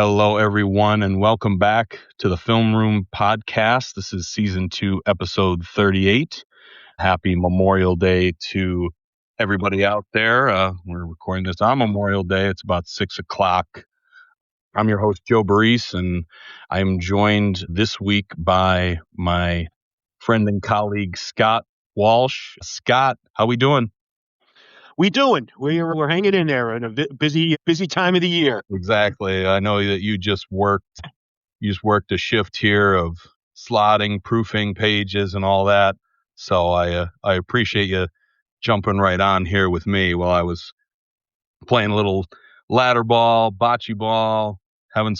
Hello, everyone, and welcome back to the Film Room Podcast. This is Season 2, Episode 38. Happy Memorial Day to everybody out there. We're recording this on Memorial Day. It's about 6 o'clock. I'm your host, Joe Baress, and I am joined this week by my friend and colleague, Scott Walsh. Scott, how we doing? We're hanging in there in a busy time of the year. Exactly. I know that you just worked a shift here of slotting, proofing pages and all that. So I appreciate you jumping right on here with me while I was playing a little ladder ball, bocce ball, having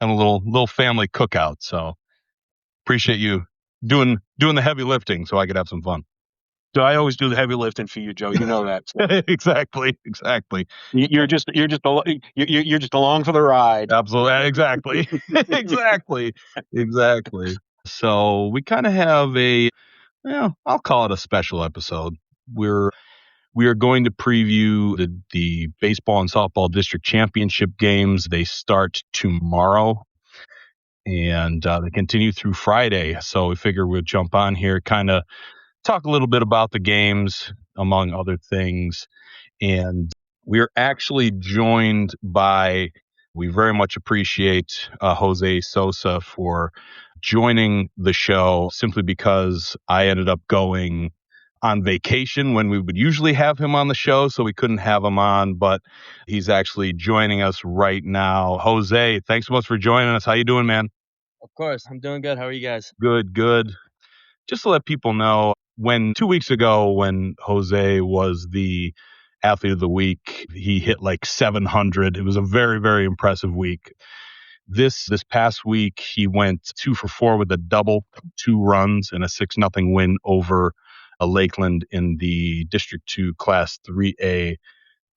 a little family cookout. So appreciate you doing the heavy lifting so I could have some fun. So I always do the heavy lifting for you, Joe. You know that. Exactly. You're just along for the ride. Absolutely. Exactly. Exactly. So we kind of have I'll call it a special episode. We are going to preview the baseball and softball district championship games. They start tomorrow and they continue through Friday. So we figure we'll jump on here, kind of talk a little bit about the games, among other things. And we're actually joined by, we very much appreciate Jose Sosa for joining the show, simply because I ended up going on vacation when we would usually have him on the show, so we couldn't have him on, but he's actually joining us right now. Jose, thanks so much for joining us. How you doing, man? Of course, I'm doing good. How are you guys? Good. Just to let people know, 2 weeks ago when Jose was the athlete of the week, he hit like 700. It was a very, very impressive week. This past week, he went 2 for 4 with a double, 2 runs, and a 6-0 win over Lakeland in the District 2 Class 3A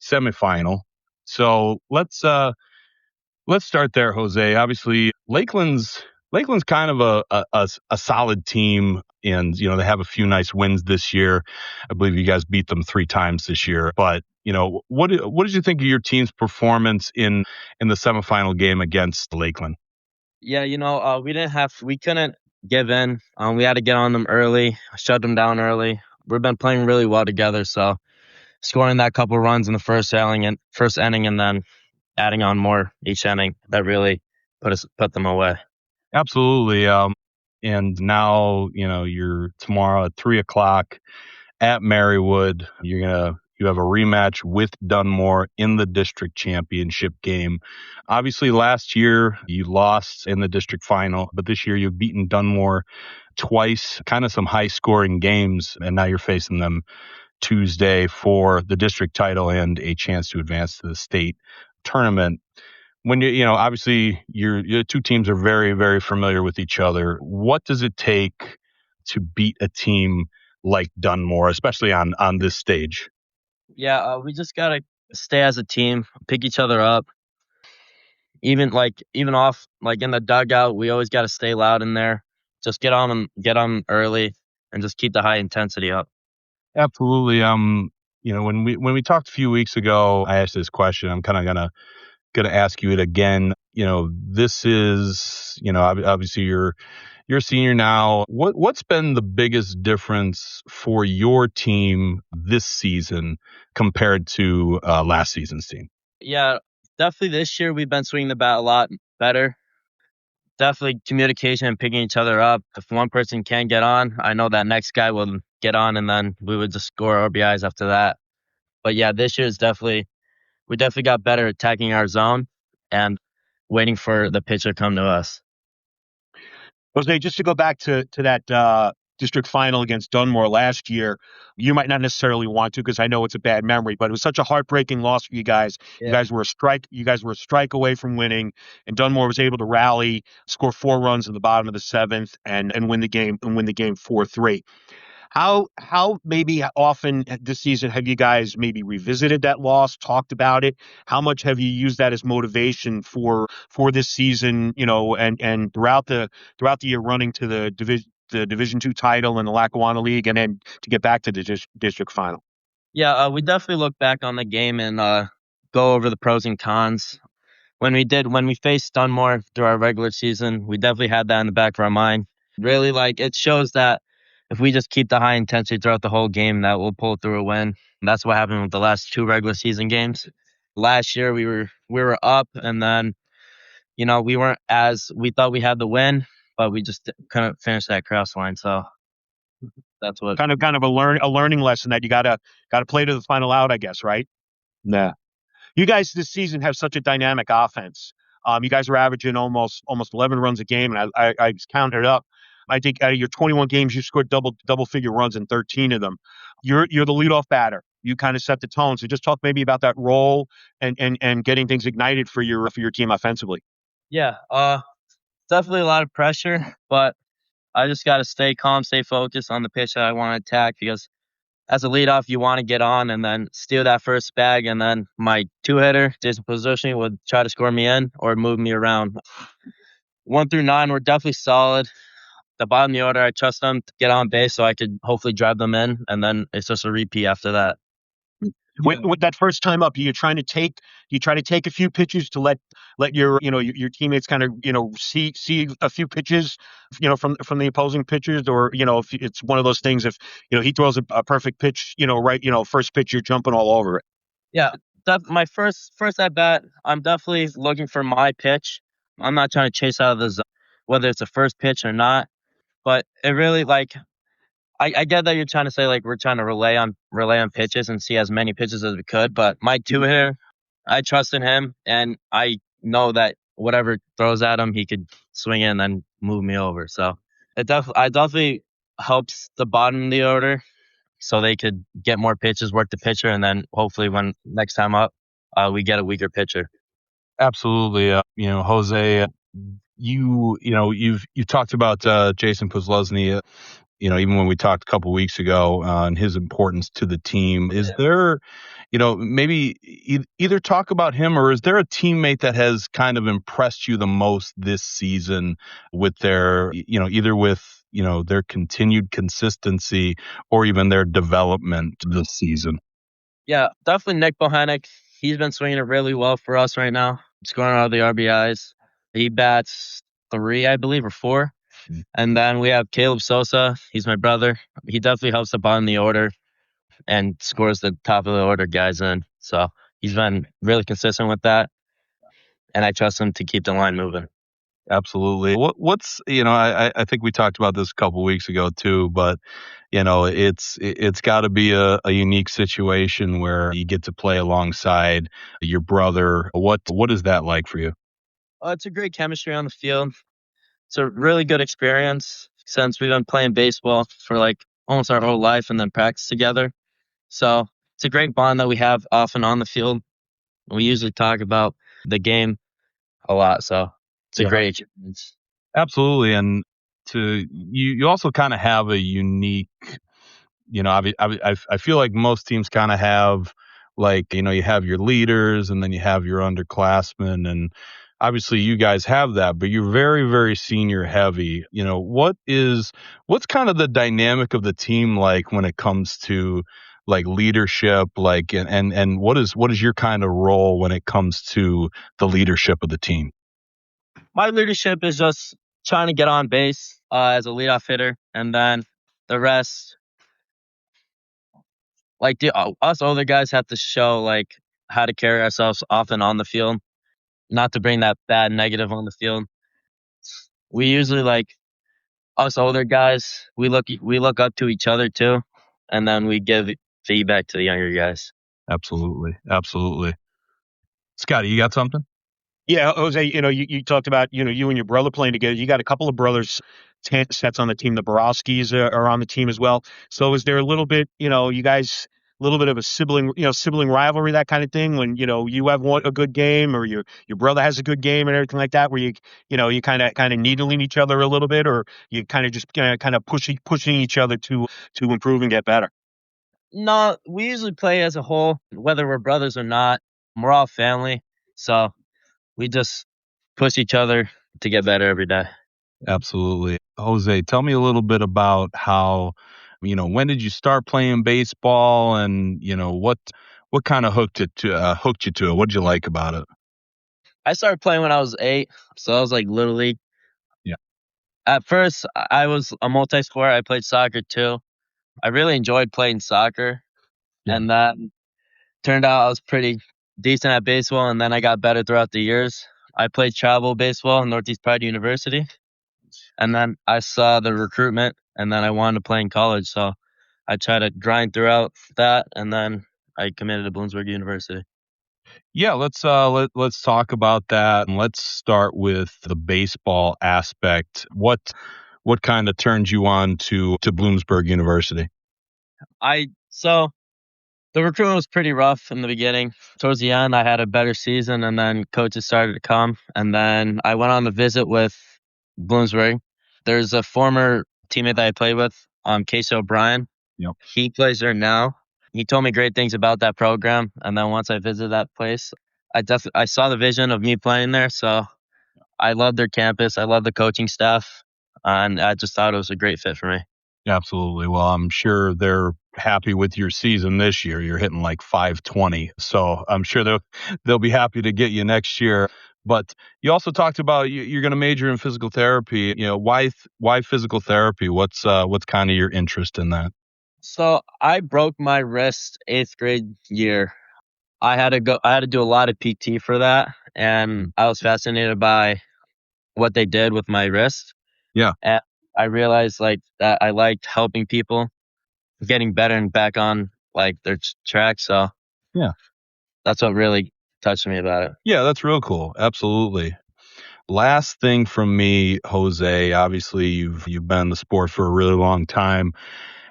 semifinal. So let's start there, Jose. Obviously, Lakeland's kind of a solid team, and they have a few nice wins this year. I believe you guys beat them 3 times this year. But what did you think of your team's performance in the semifinal game against Lakeland? Yeah, we couldn't give in. We had to get on them early, shut them down early. We've been playing really well together, so scoring that couple runs in the first inning, and then adding on more each inning, that really put them away. Absolutely. And now, you're tomorrow at 3 o'clock at Marywood. You have a rematch with Dunmore in the district championship game. Obviously, last year you lost in the district final, but this year you've beaten Dunmore twice, kind of some high scoring games, and now you're facing them Tuesday for the district title and a chance to advance to the state tournament. When obviously your 2 teams are very, very familiar with each other. What does it take to beat a team like Dunmore, especially on this stage? Yeah, we just gotta stay as a team, pick each other up. Even off in the dugout, we always gotta stay loud in there. Just get on them early, and just keep the high intensity up. Absolutely. When we talked a few weeks ago, I asked this question. I'm kind of gonna ask you it again. This is obviously you're a senior now. What's been the biggest difference for your team this season compared to last season's team? Yeah, definitely this year we've been swinging the bat a lot better. Definitely communication and picking each other up. If one person can't get on, I know that next guy will get on, and then we would just score RBIs after that. But yeah, this year we definitely got better at attacking our zone and waiting for the pitcher to come to us. Jose, just to go back to that district final against Dunmore last year, you might not necessarily want to, because I know it's a bad memory, but it was such a heartbreaking loss for you guys. Yeah. You guys were a strike away from winning, and Dunmore was able to rally, score 4 runs in the bottom of the 7th, and win the game 4-3. How maybe often this season have you guys maybe revisited that loss, talked about it? How much have you used that as motivation for this season, and throughout the year running to the Division 2 title and the Lackawanna League, and then to get back to the district final? Yeah, we definitely look back on the game and go over the pros and cons. when we faced Dunmore through our regular season, we definitely had that in the back of our mind. Really, like, it shows that if we just keep the high intensity throughout the whole game, that we'll pull through a win. And that's what happened with the last 2 regular season games. Last year we were up, and then we thought we had the win, but we just couldn't finish that cross line. So that's what kind of a learning lesson that you gotta play to the final out, I guess, right? Yeah. You guys this season have such a dynamic offense. You guys are averaging almost 11 runs a game, and I just counted it up. I think out of your 21 games, you scored double figure runs in 13 of them. You're the leadoff batter. You kind of set the tone. So just talk maybe about that role and getting things ignited for your team offensively. Yeah, definitely a lot of pressure, but I just got to stay calm, stay focused on the pitch that I want to attack, because as a leadoff, you want to get on and then steal that first bag, and then my 2-hitter, Jason Positioning, would try to score me in or move me around. 1 through 9 were definitely solid. The bottom of the order, I trust them to get on base so I could hopefully drive them in, and then it's just a repeat after that. With that first time up, you try to take a few pitches to let your your teammates kind of see a few pitches from the opposing pitchers, or if it's one of those things, if he throws a perfect pitch, right, first pitch you're jumping all over it. Yeah, my first at bat, I'm definitely looking for my pitch. I'm not trying to chase out of the zone, whether it's a first pitch or not. But it really, like, I get that you're trying to say, like, we're trying to relay on pitches and see as many pitches as we could. But my 2-hitter, I trust in him, and I know that whatever throws at him, he could swing in and then move me over. So it definitely helps the bottom of the order, so they could get more pitches, work the pitcher, and then hopefully when next time up, we get a weaker pitcher. Absolutely. Jose, you've talked about Jason Puslesny, even when we talked a couple weeks ago on his importance to the team. Is there, maybe either talk about him, or is there a teammate that has kind of impressed you the most this season with their, either with, their continued consistency or even their development this season? Yeah, definitely Nick Bohanec. He's been swinging it really well for us right now, scoring all the RBIs. He bats 3, I believe, or 4. And then we have Caleb Sosa. He's my brother. He definitely helps the bottom of the order and scores the top of the order guys in. So he's been really consistent with that, and I trust him to keep the line moving. Absolutely. What's I think we talked about this a couple weeks ago too, but it's got to be a unique situation where you get to play alongside your brother. What is that like for you? It's a great chemistry on the field. It's a really good experience since we've been playing baseball for like almost our whole life and then practice together. So it's a great bond that we have off and on the field. We usually talk about the game a lot, so it's a great experience. Absolutely. And you also kind of have a unique, I feel like most teams kind of have, like, you have your leaders and then you have your underclassmen, and obviously you guys have that, but you're very, very senior heavy. What's kind of the dynamic of the team like when it comes to like leadership, like, and what is your kind of role when it comes to the leadership of the team? My leadership is just trying to get on base as a leadoff hitter, and then the rest, like, us older guys have to show like how to carry ourselves off and on the field, not to bring that bad negative on the field. We usually, like, us older guys, we look up to each other too, and then we give feedback to the younger guys. Absolutely. Scotty, you got something? Yeah, Jose, you talked about, you and your brother playing together. You got a couple of brothers sets on the team. The Borowskis are on the team as well. So is there a little bit, you guys, a little bit of a sibling rivalry, that kind of thing, when, you have a good game, or your brother has a good game and everything like that, where you kind of needling each other a little bit, or you kind of just kind of pushing each other to improve and get better? No, we usually play as a whole, whether we're brothers or not. We're all family, so we just push each other to get better every day. Absolutely. Jose, tell me a little bit about how, when did you start playing baseball, and, what kind of hooked you to it? What did you like about it? I started playing when I was 8, so I was like Little League. Yeah. At first, I was a multi-sport. I played soccer too. I really enjoyed playing soccer, Yeah. and then turned out I was pretty decent at baseball, and then I got better throughout the years. I played travel baseball in Northeast Pride University, and then I saw the recruitment, and then I wanted to play in college, so I tried to grind throughout that, and then I committed to Bloomsburg University. Yeah, let's talk about that, and let's start with the baseball aspect. What kind of turned you on to Bloomsburg University? So the recruitment was pretty rough in the beginning. Towards the end, I had a better season, and then coaches started to come, and then I went on the visit with Bloomsburg. There's a former teammate that I played with, Casey O'Brien. Yep. He plays there now. He told me great things about that program, and then once I visited that place, I saw the vision of me playing there. So I love their campus. I love the coaching staff, and I just thought it was a great fit for me. Absolutely. Well, I'm sure they're happy with your season this year. You're hitting like 520, so I'm sure they'll be happy to get you next year. But you also talked about you're going to major in physical therapy. Why physical therapy? What's kind of your interest in that? So I broke my wrist 8th grade year. I had to do a lot of PT for that, and I was fascinated by what they did with my wrist. Yeah. And I realized that I liked helping people getting better and back on like their track. So yeah, that's what really touched me about it. Yeah, that's real cool. Absolutely. Last thing from me, Jose, obviously you've been in the sport for a really long time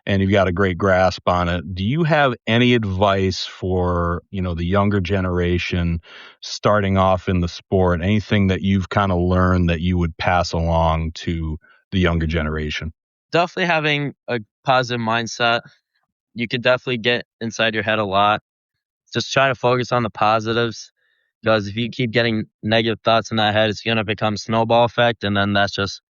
and you've got a great grasp on it. Do you have any advice for, the younger generation starting off in the sport? Anything that you've kind of learned that you would pass along to the younger generation? Definitely having a positive mindset. You could definitely get inside your head a lot. Just try to focus on the positives, because if you keep getting negative thoughts in that head, it's going to become snowball effect, and then that's just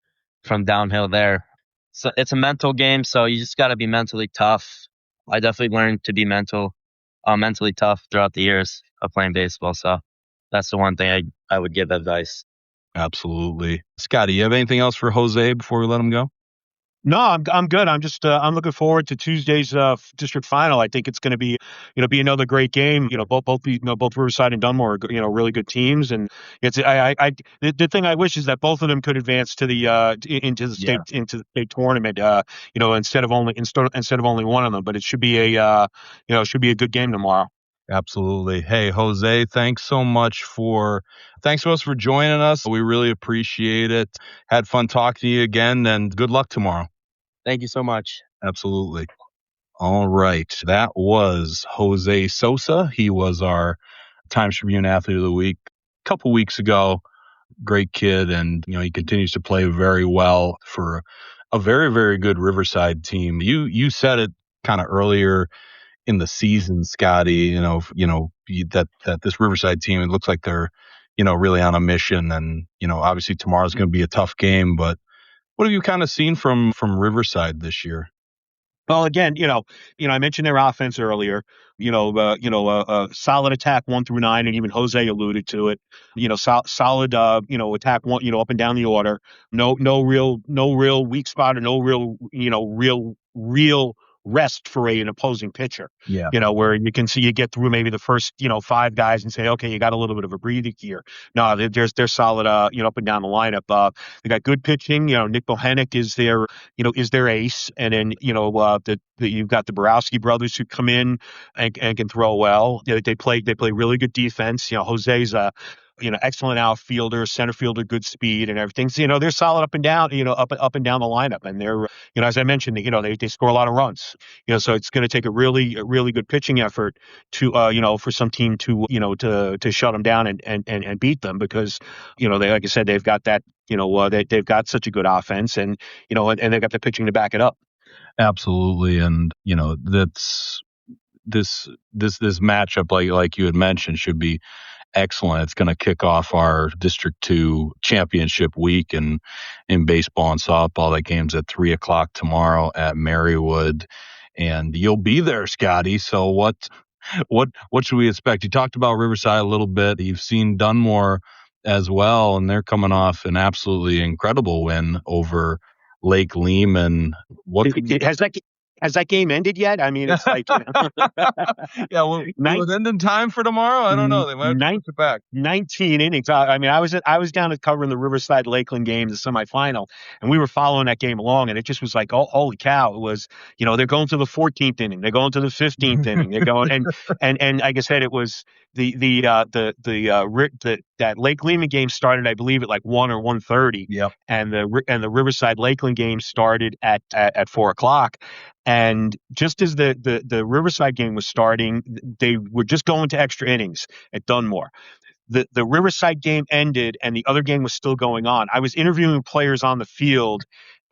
from downhill there. So it's a mental game, so you just got to be mentally tough. I definitely learned to be mentally tough throughout the years of playing baseball. So that's the one thing I would give advice. Absolutely. Scotty, you have anything else for Jose before we let him go? No, I'm good. I'm just I'm looking forward to Tuesday's district final. I think it's going to be another great game. Both Riverside and Dunmore are really good teams, and it's the thing I wish is that both of them could advance to the into the state tournament. Instead of only one of them, but it should be a good game tomorrow. Absolutely. Hey, Jose, thanks so much for joining us. We really appreciate it. Had fun talking to you again, and good luck tomorrow. Thank you so much. Absolutely. All right. That was Jose Sosa. He was our Times-Tribune Athlete of the Week a couple weeks ago. Great kid, and he continues to play very well for a very, very good Riverside team. You said it kind of earlier in the season, Scotty, that this Riverside team, it looks like they're, really on a mission, and, obviously tomorrow's going to be a tough game, but what have you kind of seen from Riverside this year? Well, again, I mentioned their offense earlier. Solid attack 1 through 9, and even Jose alluded to it. Solid, attack 1, up and down the order. No real weak spot, or no real rest for an opposing pitcher. Yeah. Where you can see you get through maybe the first, 5 guys and say, okay, you got a little bit of a breathing here. No, they're solid, up and down the lineup. They got good pitching. Nick Bohenick is their ace, and then you've got the Borowski brothers who come in and can throw well. They play really good defense. Jose's excellent outfielder, center fielder, good speed and everything. So, they're solid up and down, up and down the lineup. And they're, as I mentioned, they score a lot of runs. So it's going to take a really good pitching effort to, for some team to, to shut them down and beat them, because, they, like I said, they've got that, they've got such a good offense, and, and they've got the pitching to back it up. Absolutely. And, that's this matchup, like you had mentioned, should be excellent. It's going to kick off our District 2 championship week in baseball and softball. That game's at 3:00 tomorrow at Marywood, and you'll be there, Scotty. So what should we expect? You talked about Riverside a little bit. You've seen Dunmore as well, and they're coming off an absolutely incredible win over Lake Lehman. Has that game ended yet? I mean, it's like, yeah, will it end in time for tomorrow? I don't know. They might have to push it back. 19 innings. I mean, I was down at covering the Riverside Lakeland game, the semifinal, and we were following that game along, and it just was like, oh, holy cow! It was, they're going to the 14th inning, they're going to the 15th inning, they're going, and like I said, it was that Lake Lehman game started, I believe, at like 1 or 1:30. Yep. And the Riverside Lakeland game started at 4:00. And just as the Riverside game was starting, they were just going to extra innings at Dunmore. The Riverside game ended and the other game was still going on. I was interviewing players on the field,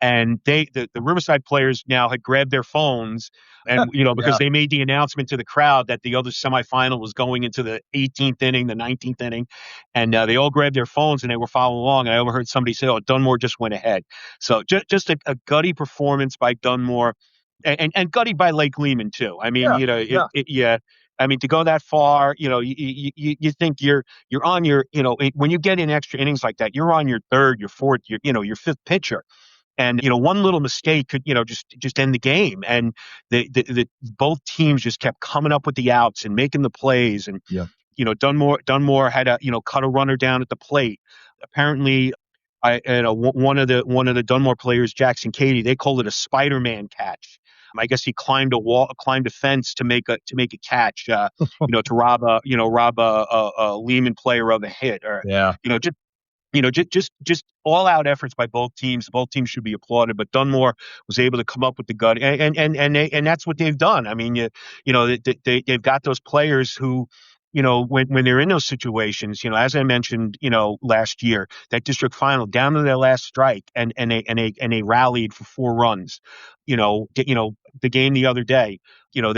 and the Riverside players now had grabbed their phones, and because they made the announcement to the crowd that the other semifinal was going into the 18th inning, the 19th inning, and they all grabbed their phones and they were following along. And I overheard somebody say, "Oh, Dunmore just went ahead." So just a gutty performance by Dunmore, and gutty by Lake Lehman too. I mean, I mean, to go that far, you think you're on your, when you get in extra innings like that, you're on your third, your fourth, your fifth pitcher. And, one little mistake could, just end the game. And the both teams just kept coming up with the outs and making the plays. And, Dunmore had cut a runner down at the plate. Apparently, one of the Dunmore players, Jackson Cady, they called it a Spider-Man catch. I guess he climbed a fence to make a catch, to rob a Lehman player of a hit, or just all out efforts by both teams. Both teams should be applauded, but Dunmore was able to come up with the gut, and that's what they've done. I mean, they've got those players who, when they're in those situations, as I mentioned, last year, that district final down to their last strike, and they rallied for 4 runs. The game the other day, they're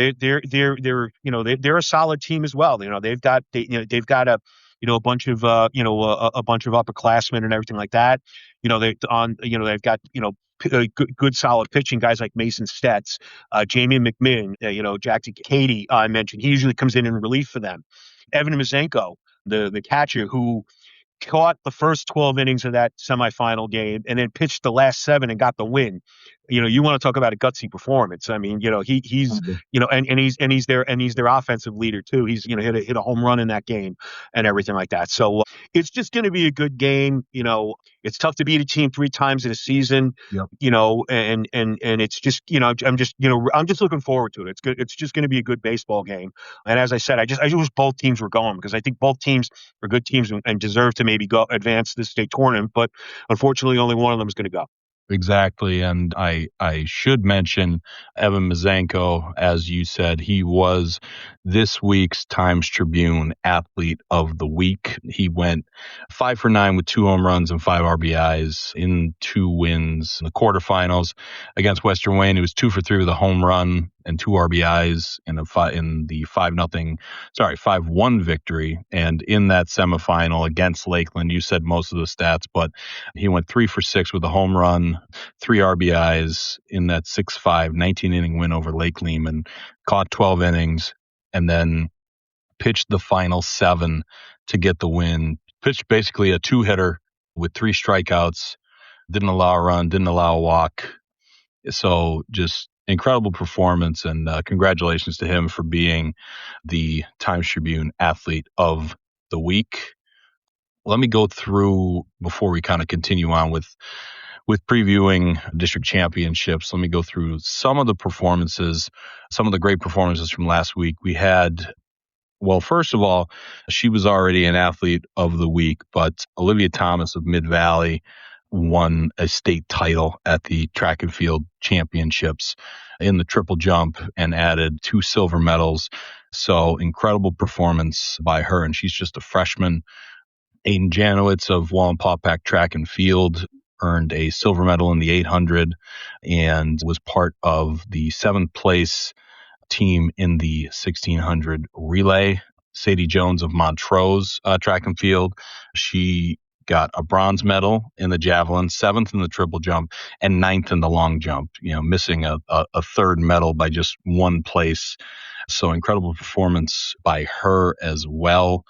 a solid team as well. They've got a bunch of a bunch of upperclassmen and everything like that. They've got good solid pitching guys like Mason Stetz, Jamie McMinn, Jackson Cady. I mentioned he usually comes in relief for them. Evan Mazenko, the catcher, who caught the first 12 innings of that semifinal game and then pitched the last 7 and got the win. You want to talk about a gutsy performance. I mean, he's and he's their offensive leader too. He's hit a home run in that game and everything like that. So it's just going to be a good game. It's tough to beat a team 3 times in a season. Yep. And it's just I'm just looking forward to it. It's good. It's just going to be a good baseball game. And as I said, I just wish both teams were going, because I think both teams are good teams and deserve to maybe go advance this state tournament. But unfortunately, only one of them is going to go. Exactly. And I should mention Evan Mazenko, as you said, he was this week's Times-Tribune Athlete of the Week. He went 5 for 9 with 2 home runs and 5 RBIs in 2 wins in the quarterfinals against Western Wayne. It was 2 for 3 with a home run and 2 RBIs in the 5-1 victory. And in that semifinal against Lakeland, you said most of the stats, but he went 3 for 6 with a home run, 3 RBIs in that 6-5 19-inning win over Lake Lehman, caught 12 innings, and then pitched the final 7 to get the win. Pitched basically a 2-hitter with 3 strikeouts, didn't allow a run, didn't allow a walk. So just incredible performance, and congratulations to him for being the Times-Tribune Athlete of the Week. Let me go through, before we kind of continue on with previewing district championships, let me go through some of the performances, some of the great performances from last week. We had, well, first of all, she was already an Athlete of the Week, but Olivia Thomas of Mid-Valley won a state title at the track and field championships in the triple jump and added 2 silver medals. So incredible performance by her. And she's just a freshman. Aiden Janowitz of Wallenpaupack track and field earned a silver medal in the 800 and was part of the 7th place team in the 1600 relay. Sadie Jones of Montrose track and field, she got a bronze medal in the javelin, 7th in the triple jump, and 9th in the long jump, missing a 3rd medal by just 1 place. So incredible performance by her as well.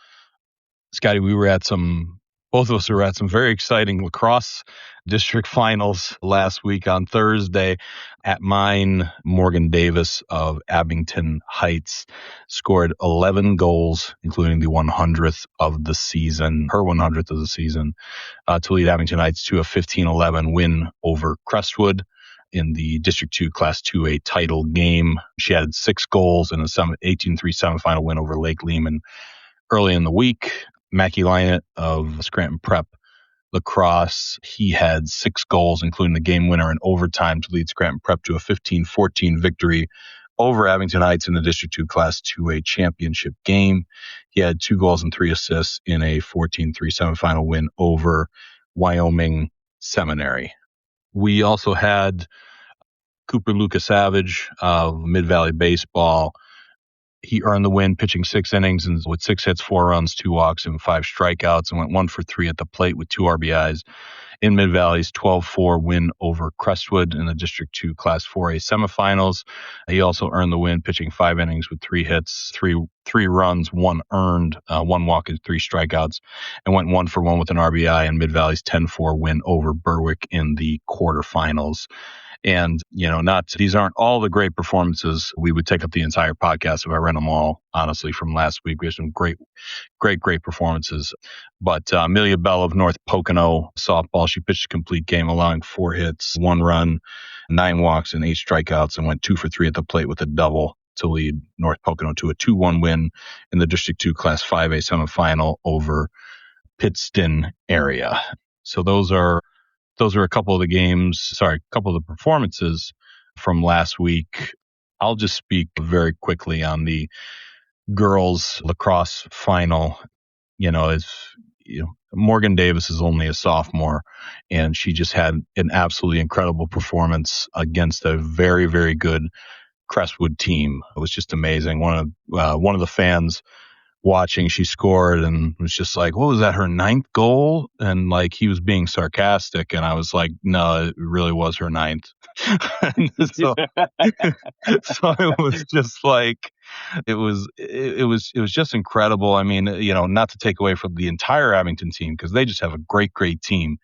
Scotty, we were at some both of us were at some very exciting lacrosse district finals last week on Thursday. At mine, Morgan Davis of Abington Heights scored 11 goals, including the 100th of the season, her 100th of the season, to lead Abington Heights to a 15-11 win over Crestwood in the District 2 Class 2A title game. She had 6 goals in a 18-3 semifinal win over Lake Lehman early in the week. Mackie Lynett of Scranton Prep Lacrosse, he had 6 goals, including the game winner in overtime to lead Scranton Prep to a 15-14 victory over Abington Heights in the District 2 Class 2A championship game. He had 2 goals and 3 assists in a 14-3 semifinal win over Wyoming Seminary. We also had Cooper Lucas Savage of Mid-Valley Baseball. He earned the win, pitching 6 innings and with 6 hits, 4 runs, 2 walks, and 5 strikeouts, and went 1 for 3 at the plate with 2 RBIs in Mid-Valley's 12-4 win over Crestwood in the District 2 Class 4A semifinals. He also earned the win, pitching 5 innings with 3 hits, 3 runs, 1 earned, 1 walk, and 3 strikeouts, and went 1 for 1 with an RBI in Mid-Valley's 10-4 win over Berwick in the quarterfinals. And, these aren't all the great performances. We would take up the entire podcast if I ran them all, honestly, from last week. We have some great performances. But Amelia Bell of North Pocono softball, she pitched a complete game, allowing 4 hits, 1 run, 9 walks, and 8 strikeouts, and went 2 for 3 at the plate with a double to lead North Pocono to a 2-1 win in the District 2 Class 5A semifinal over Pittston area. So those are a couple of the performances from last week. I'll just speak very quickly on the girls lacrosse final. Morgan Davis is only a sophomore, and she just had an absolutely incredible performance against a very, very good Crestwood team. It was just amazing. One of the fans watching, she scored and was just like, what was that, her 9th goal? And like, he was being sarcastic, and I was like, no, it really was her 9th. so it was just like, it was just incredible. I mean, not to take away from the entire Abington team, because they just have a great team,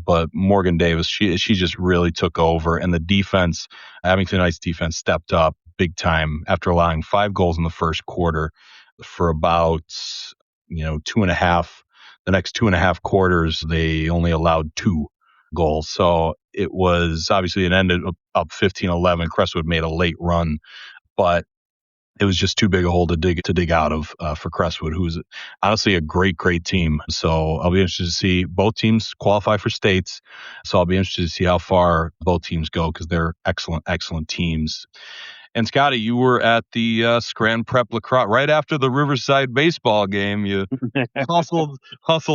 but Morgan Davis, she just really took over, and the defense, Abington Heights defense, stepped up big time after allowing 5 goals in the first quarter. For about, 2.5, the next 2.5 quarters, they only allowed 2 goals. So it was, obviously it ended up 15-11. Crestwood made a late run, but it was just too big a hole to dig out of for Crestwood, who's honestly a great team. So I'll be interested to see both teams qualify for states. So I'll be interested to see how far both teams go, because they're excellent teams. And Scotty, you were at the Scranton Prep Lacrosse right after the Riverside baseball game. You hustled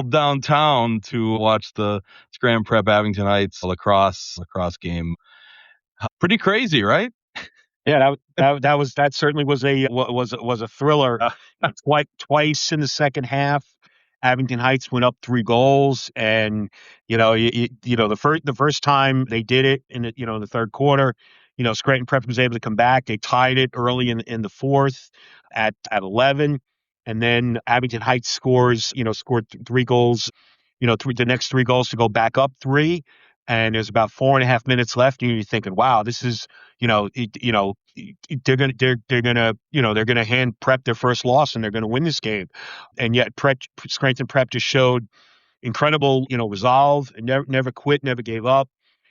downtown to watch the Scranton Prep Abington Heights lacrosse game. Pretty crazy, right? Yeah, that certainly was a thriller. Twice in the second half, Abington Heights went up 3 goals, and the first time they did it in the third quarter, Scranton Prep was able to come back. They tied it early in the fourth at 11, and then Abington Heights scored 3 goals, the next 3 goals to go back up 3. And there's about 4.5 minutes left, and you're thinking, "Wow, this is, they're gonna hand Prep their first loss, and they're gonna win this game." And yet, Scranton Prep just showed incredible, resolve, and never quit, never gave up.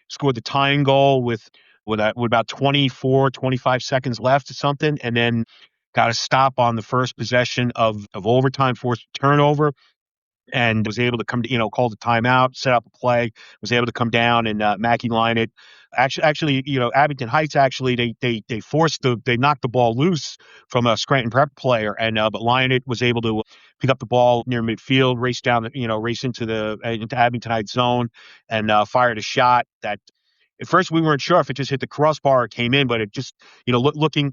Scored the tying goal with about 25 seconds left or something, and then got a stop on the first possession of overtime, forced a turnover, and was able to call the timeout, set up a play, was able to come down and Mackie Lynett. Actually, Abington Heights, actually, they knocked the ball loose from a Scranton Prep player, and but Lynett was able to pick up the ball near midfield, race into Abington Heights zone, and fired a shot that at first we weren't sure if it just hit the crossbar or came in, but it just, looking,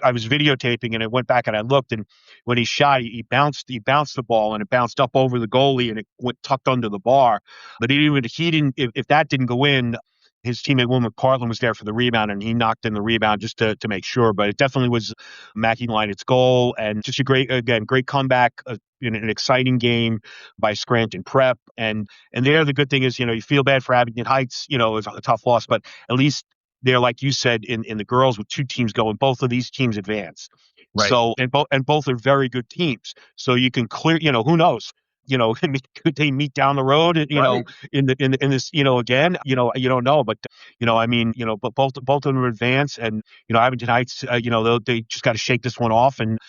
I was videotaping, and I went back and I looked, and when he shot, he bounced the ball, and it bounced up over the goalie, and it went tucked under the bar. But if that didn't go in, his teammate Will McPartland was there for the rebound, and he knocked in the rebound just to make sure. But it definitely was Mackey Linett's goal, and just a great comeback in an exciting game by Scranton Prep. And there, the good thing is, you feel bad for Abington Heights. It's a tough loss, but at least they're, like you said, in the girls with two teams going, both of these teams advance. Right. So and both are very good teams. So you can clear. Who knows? Could they meet down the road? Right. In this, again, you don't know, but but both of them advance, and Abington Heights, they just got to shake this one off and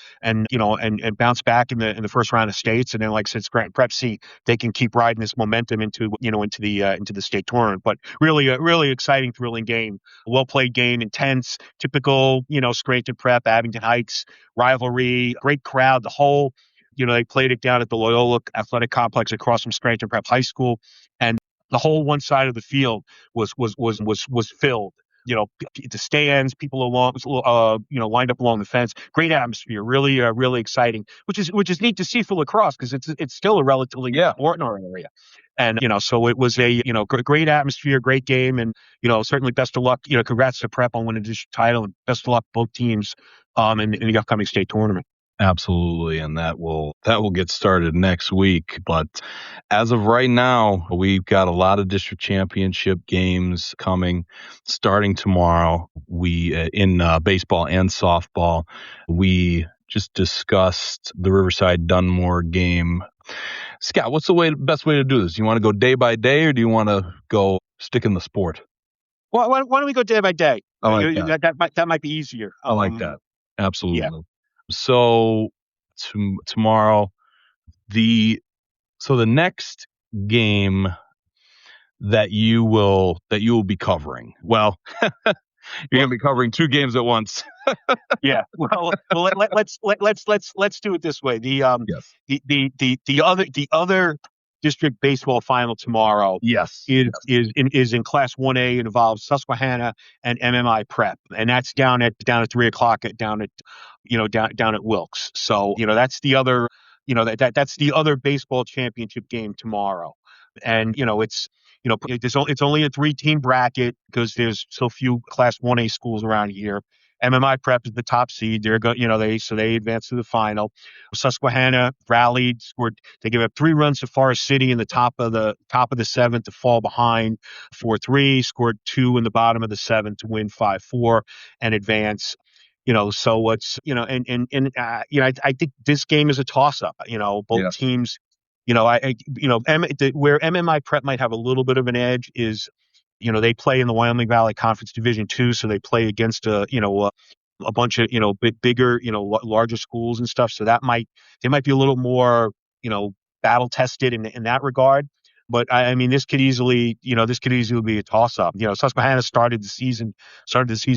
bounce back in the first round of states, and then, like I said, Scranton Prep, see they can keep riding this momentum into the state tournament. But really, a really exciting, thrilling game, well played game, intense, typical Scranton Prep, Abington Heights rivalry, great crowd, the whole. They played it down at the Loyola Athletic Complex across from Scranton Prep High School, and the whole one side of the field was filled. The stands, people along, lined up along the fence. Great atmosphere, really, really exciting. Which is neat to see for lacrosse, because it's still a relatively sport in our area. And so it was a great atmosphere, great game, and certainly best of luck. Congrats to Prep on winning the district title, and best of luck both teams in the upcoming state tournament. Absolutely, and that will get started next week. But as of right now, we've got a lot of district championship games coming starting tomorrow. We in baseball and softball. We just discussed the Riverside Dunmore game. Scott, what's the best way to do this? Do you want to go day by day, or do you want to go stick in the sport? Well, why don't we go day by day? I like that. That might be easier. I like that. Absolutely. Yeah. So tomorrow, the next game that you will be covering. Well, you're going to be covering two games at once. Yeah. Well, let's do it this way. The other district baseball final tomorrow. Yes. Is in Class 1A. It involves Susquehanna and MMI Prep, and that's down at 3:00 down at Wilkes. So that's the other that's the other baseball championship game tomorrow, and it's only a 3-team bracket because there's so few Class 1A schools around here. MMI Prep is the top seed. They're they advanced to the final. Susquehanna rallied, they gave up 3 runs to Forest City in the top of the 7th to fall behind 4-3, scored 2 in the bottom of the 7th to win 5-4 and advance. So what's I think this game is a toss up. Both teams. Where MMI Prep might have a little bit of an edge is, they play in the Wyoming Valley Conference Division II, so they play against a bunch of bigger larger schools and stuff. So they might be a little more battle tested in that regard. But this could easily be a toss up. Susquehanna started the season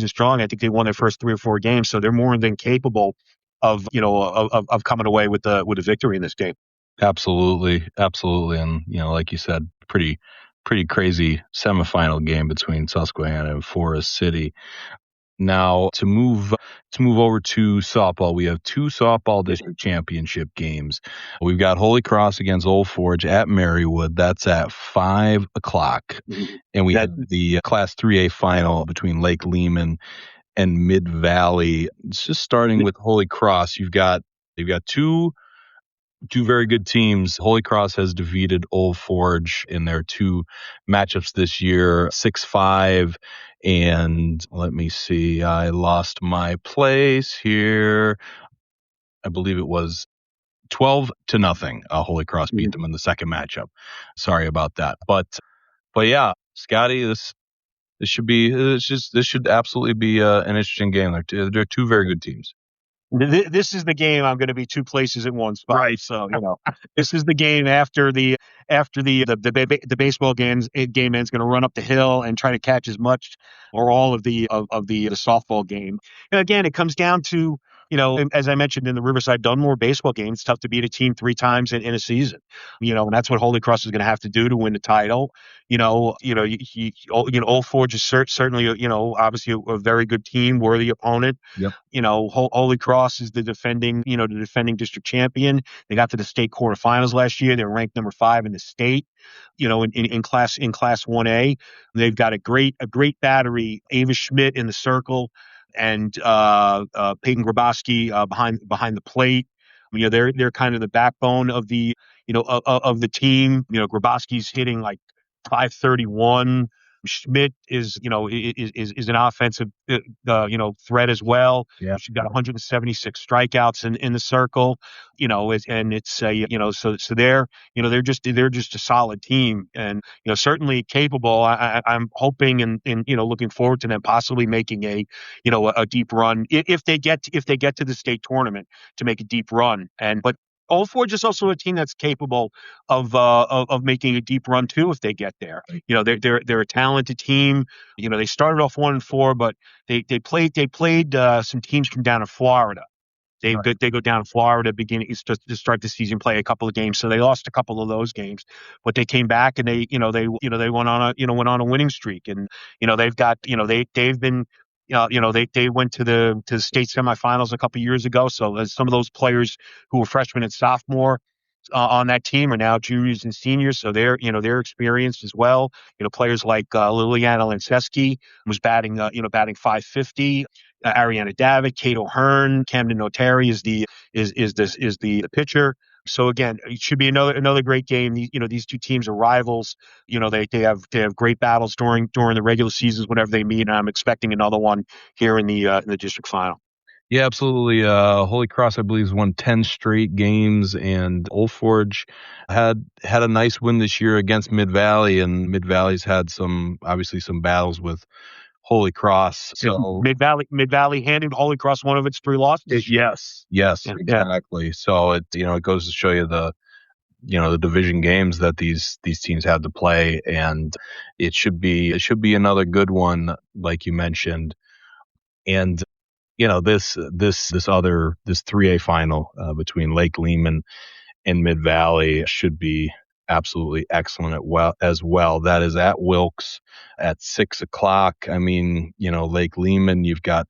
strong. I think they won their first 3 or 4 games, so they're more than capable of coming away with a victory in this game. Absolutely, and like you said, pretty crazy semifinal game between Susquehanna and Forest City. Now to move over to softball, we have 2 softball district championship games. We've got Holy Cross against Old Forge at Marywood. That's at 5:00, and we have the Class 3A final between Lake Lehman and Mid Valley. It's just starting with Holy Cross. You've got two very good teams. Holy Cross has defeated Old Forge in their 2 matchups this year, 6-5. And let me see, I lost my place here. I believe it was 12-0. Holy Cross beat them in the second matchup. Sorry about that. But yeah, Scotty, this should absolutely be an interesting game. They're 2 very good teams. This is the game I'm going to be 2 places in one spot. Right. So this is the game after the baseball game man's going to run up the hill and try to catch as much or all of the softball game. And again, it comes down to and as I mentioned in the Riverside Dunmore baseball game, it's tough to beat a team 3 times in a season. And that's what Holy Cross is going to have to do to win the title. Old Forge is certainly, obviously a very good team, worthy opponent. Yep. Holy Cross is the defending district champion. They got to the state quarterfinals last year. They were ranked number 5 in the state. In class 1A, they've got a great battery. Ava Schmidt in the circle, and Peyton Grabowski behind the plate. They're kind of the backbone of the of the team. Grabowski's hitting like 531. Schmidt is an offensive threat as well. Yeah. She's got 176 strikeouts in the circle. And it's so they're just a solid team, and certainly capable. I'm hoping and looking forward to them possibly making a deep run if they get to the state tournament, to make a deep run. But Old Forge is also a team that's capable of making a deep run too if they get there. They're a talented team. They started off 1-4, but they played some teams from down in Florida. They go down to Florida beginning to start the season, play a couple of games. So they lost a couple of those games, but they came back and they went on a winning streak, and they've got they've been. They went to the state semifinals a couple of years ago. So some of those players who were freshmen and sophomore on that team are now juniors and seniors. So they're experienced as well. Players like Liliana Lenceski was batting 550. Ariana Davitt, Kate O'Hearn, Camden Notary is the pitcher. So again, it should be another great game. These two teams are rivals. They have great battles during the regular seasons whenever they meet, and I'm expecting another one here in the district final. Yeah, absolutely. Holy Cross, I believe, has won 10 straight games, and Old Forge had a nice win this year against Mid Valley, and Mid Valley's had some battles with Holy Cross. So Mid Valley handed Holy Cross one of its 3 losses. Yes, exactly. So it goes to show you the division games that these teams had to play, and it should be another good one, like you mentioned. And this 3A final between Lake Lehman and Mid Valley should be absolutely excellent as well. That is at Wilkes at 6:00. I mean, Lake Lehman, you've got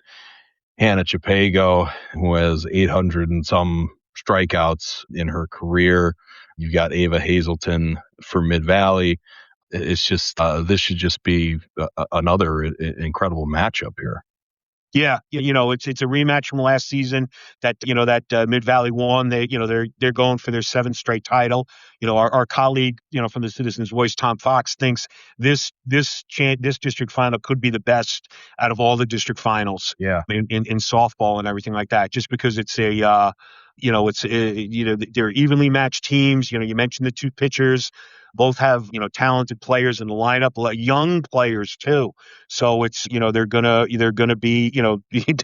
Hannah Chapago, who has 800 and some strikeouts in her career. You've got Ava Hazelton for Mid Valley. It's just this should just be another incredible matchup here. Yeah, it's a rematch from last season that Mid Valley won. They're going for their 7th straight title. Our colleague from the Citizens Voice, Tom Fox, thinks this district final could be the best out of all the district finals. Yeah, in softball and everything like that. Just because it's they're evenly matched teams. You mentioned the 2 pitchers. Both have talented players in the lineup, young players too. So it's they're gonna be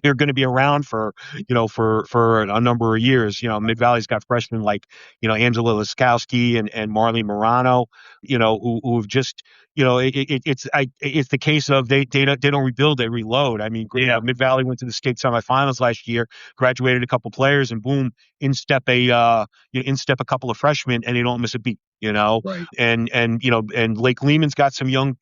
they're gonna be around for a number of years. Mid Valley's got freshmen like Angela Laskowski and Marley Morano, who've just it's the case of they don't rebuild, they reload. I mean, Mid Valley went to the state semifinals last year, graduated a couple players, and boom, in step a couple of freshmen, and they don't miss a beat. Right. And Lake Lehman's got some young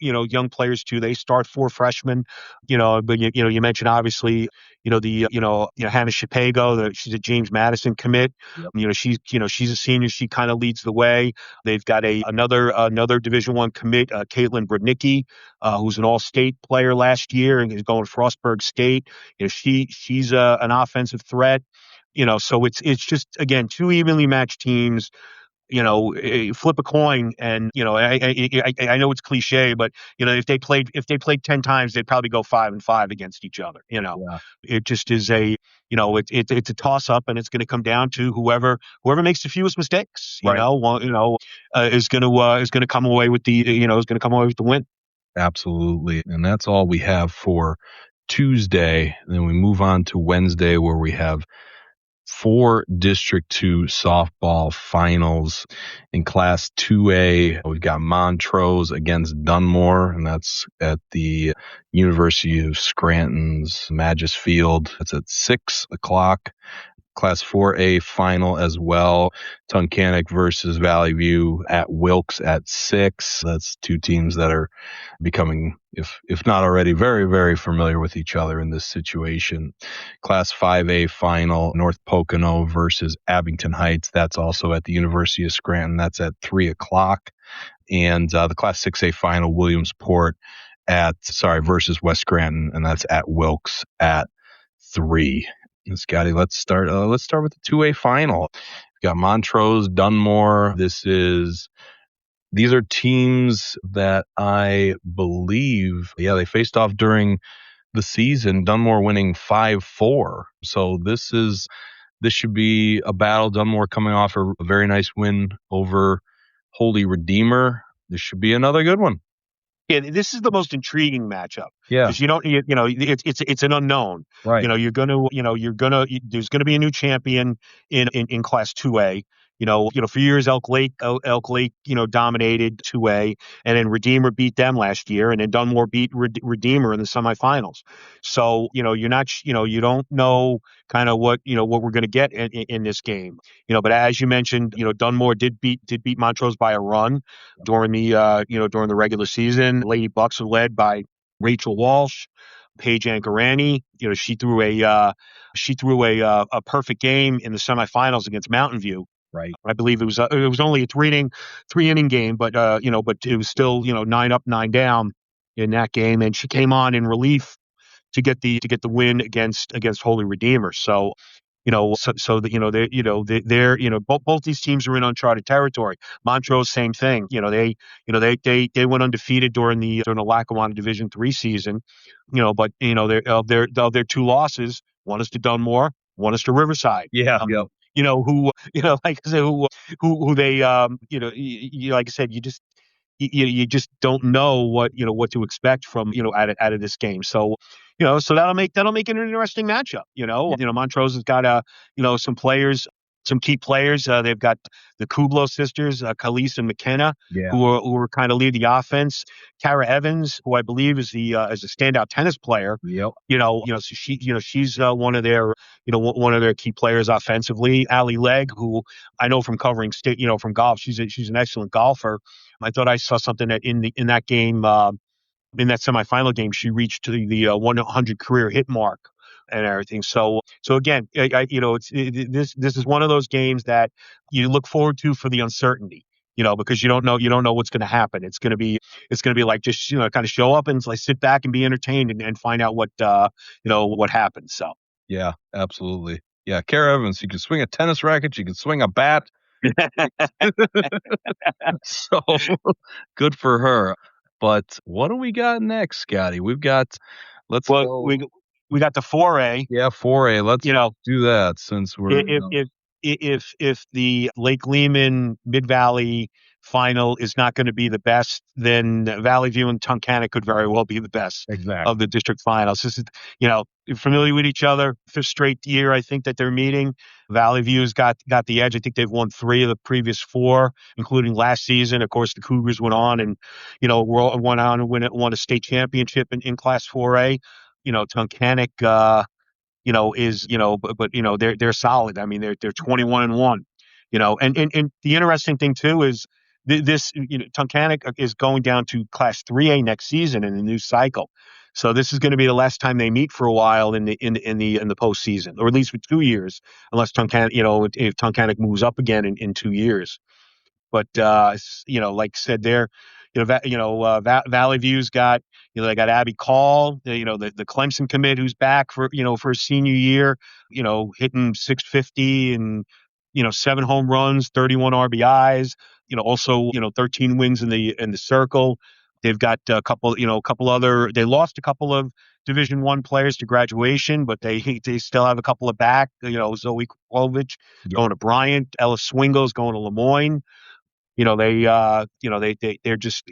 players too. They start 4 freshmen, but you mentioned obviously, Hannah Chapago, she's a James Madison commit. Yep. She's a senior. She kind of leads the way. They've got another Division I commit, Caitlin Brudnicki, who's an all-state player last year and is going to Frostburg State. She's an offensive threat. So it's just, again, 2 evenly matched teams. Flip a coin, and I know it's cliche, but if they played 10 times, they'd probably go 5-5 against each other. Yeah. It just is it's a toss up, and it's going to come down to whoever makes the fewest mistakes. Right. Is going to come away with the win. Absolutely, and that's all we have for Tuesday. And then we move on to Wednesday, where we have 4 District 2 softball finals. In Class 2A, we've got Montrose against Dunmore, and that's at the University of Scranton's Magis Field. That's at 6 o'clock. Class 4A final as well. Tunkhannock versus Valley View at Wilkes at 6. That's 2 teams that are becoming, if not already, very, very familiar with each other in this situation. Class 5A final, North Pocono versus Abington Heights. That's also at the University of Scranton. That's at 3 o'clock. And the Class 6A final, Williamsport versus West Scranton, and that's at Wilkes at 3. Scotty, let's start with the 2A final. We've got Montrose, Dunmore. These are teams that I believe, they faced off during the season. Dunmore winning 5-4. So this should be a battle. Dunmore coming off a very nice win over Holy Redeemer. This should be another good one. Yeah, this is the most intriguing matchup. Yeah, because it's an unknown. right. There's gonna be a new champion in Class 2A. For years Elk Lake, dominated 2A, and then Redeemer beat them last year, and then Dunmore beat Redeemer in the semifinals. So you don't know kind of what we're going to get in this game. But as you mentioned, Dunmore did beat Montrose by a run during the regular season. Lady Bucks are led by Rachel Walsh, Paige Ankarani. She threw a perfect game in the semifinals against Mountain View. Right. I believe it was only a three inning game, but it was still 9 up, 9 down in that game, and she came on in relief to get the win against Holy Redeemer. So both these teams are in uncharted territory. Montrose, same thing. They went undefeated during the Lackawanna Division III season. But of their 2 losses, one is to Dunmore, one is to Riverside. Yeah. Who like I said, who they like I said, you just don't know what to expect from out of this game. So so that'll make it an interesting matchup. Montrose has got some players, some key players. They've got the Kublo sisters, Khalees and McKenna, who are kind of lead the offense. Kara Evans, who I believe is a standout tennis player. Yep. So she's one of their key players offensively. Allie Legg, who I know from covering state, from golf, she's an excellent golfer. I thought I saw something that in that game, in that semifinal game, she reached to the 100 career hit mark and everything. So again, this is one of those games that you look forward to for the uncertainty. Because you don't know what's going to happen. It's going to be like just kind of show up and like sit back and be entertained and find out what happens. So yeah, absolutely. Yeah, Kara Evans, she can swing a tennis racket, she can swing a bat. So good for her. But what do we got next, Scotty? We got the 4A. Yeah, 4A. Let's do that since we're if the Lake Lehman Mid-Valley final is not going to be the best, then Valley View and Tunkhannock could very well be the best of the district finals. This is, familiar with each other. 5th straight year, I think, that they're meeting. Valley View's got the edge. I think they've won 3 of the previous 4, including last season. Of course, the Cougars went on and, went on and won a state championship in Class 4A. Tunkhannock, they're solid. I mean, they're 21-1, and the interesting thing too is this, Tunkhannock is going down to Class 3A next season in the new cycle. So this is going to be the last time they meet for a while in the postseason, or at least for 2 years, unless Tunkhannock, if Tunkhannock moves up again in 2 years. But like I said, Valley View's got, they got Abby Call, the Clemson commit who's back for his senior year, hitting 650 and 7 home runs, 31 RBIs, also 13 wins in the circle. They've got a couple other. They lost a couple of Division I players to graduation, but they still have a couple of back. Zoe Klovich going to Bryant, Ellis Swingle's going to Lemoyne. They're just,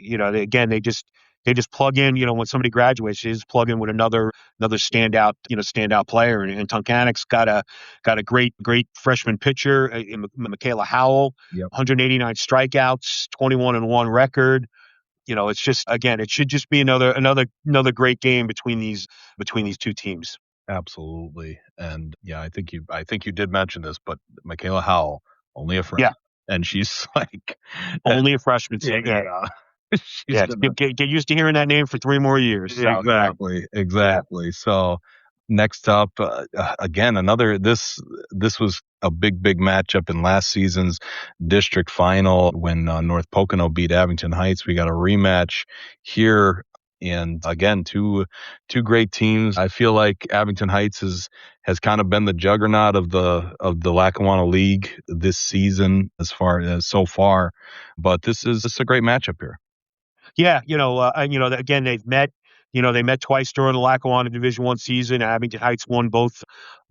they just plug in, when somebody graduates, they just plug in with another standout player. And Tunkanak's got a great freshman pitcher, Michaela Howell, Yep. 189 strikeouts, 21-1 record. It's just, again, it should just be another great game between these two teams. Absolutely. And yeah, I think you did mention this, but Michaela Howell, only a freshman. Yeah. And she's like Only a freshman. So, yeah. She's yeah. gonna Get used to hearing that name for 3 more years. So, exactly. So next up, again, this was a big matchup in last season's district final when North Pocono beat Abington Heights. We got a rematch here. And again, two great teams. I feel like Abington Heights has kind of been the juggernaut of the Lackawanna League this season as far as so far. But this is a great matchup here. Yeah, again, they've met. They met twice during the Lackawanna Division I season. Abington Heights won both.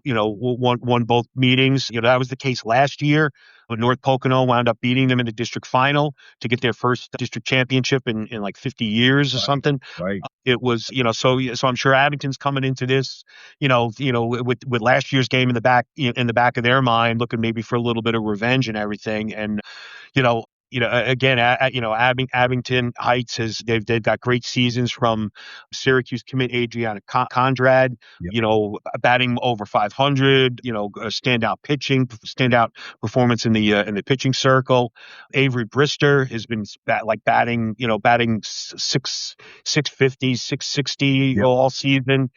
Won both meetings. That was the case last year when North Pocono wound up beating them in the district final to get their first district championship in like 50 years or something. Right. It was, so I'm sure Abington's coming into this, with last year's game in the back of their mind, looking maybe for a little bit of revenge and everything. And again, Abington Heights they've got great seasons from Syracuse commit Adriana Condrad, Yep. Batting over 500, standout performance in the pitching circle. Avery Brister has been batting 650, 660 Yep. all season.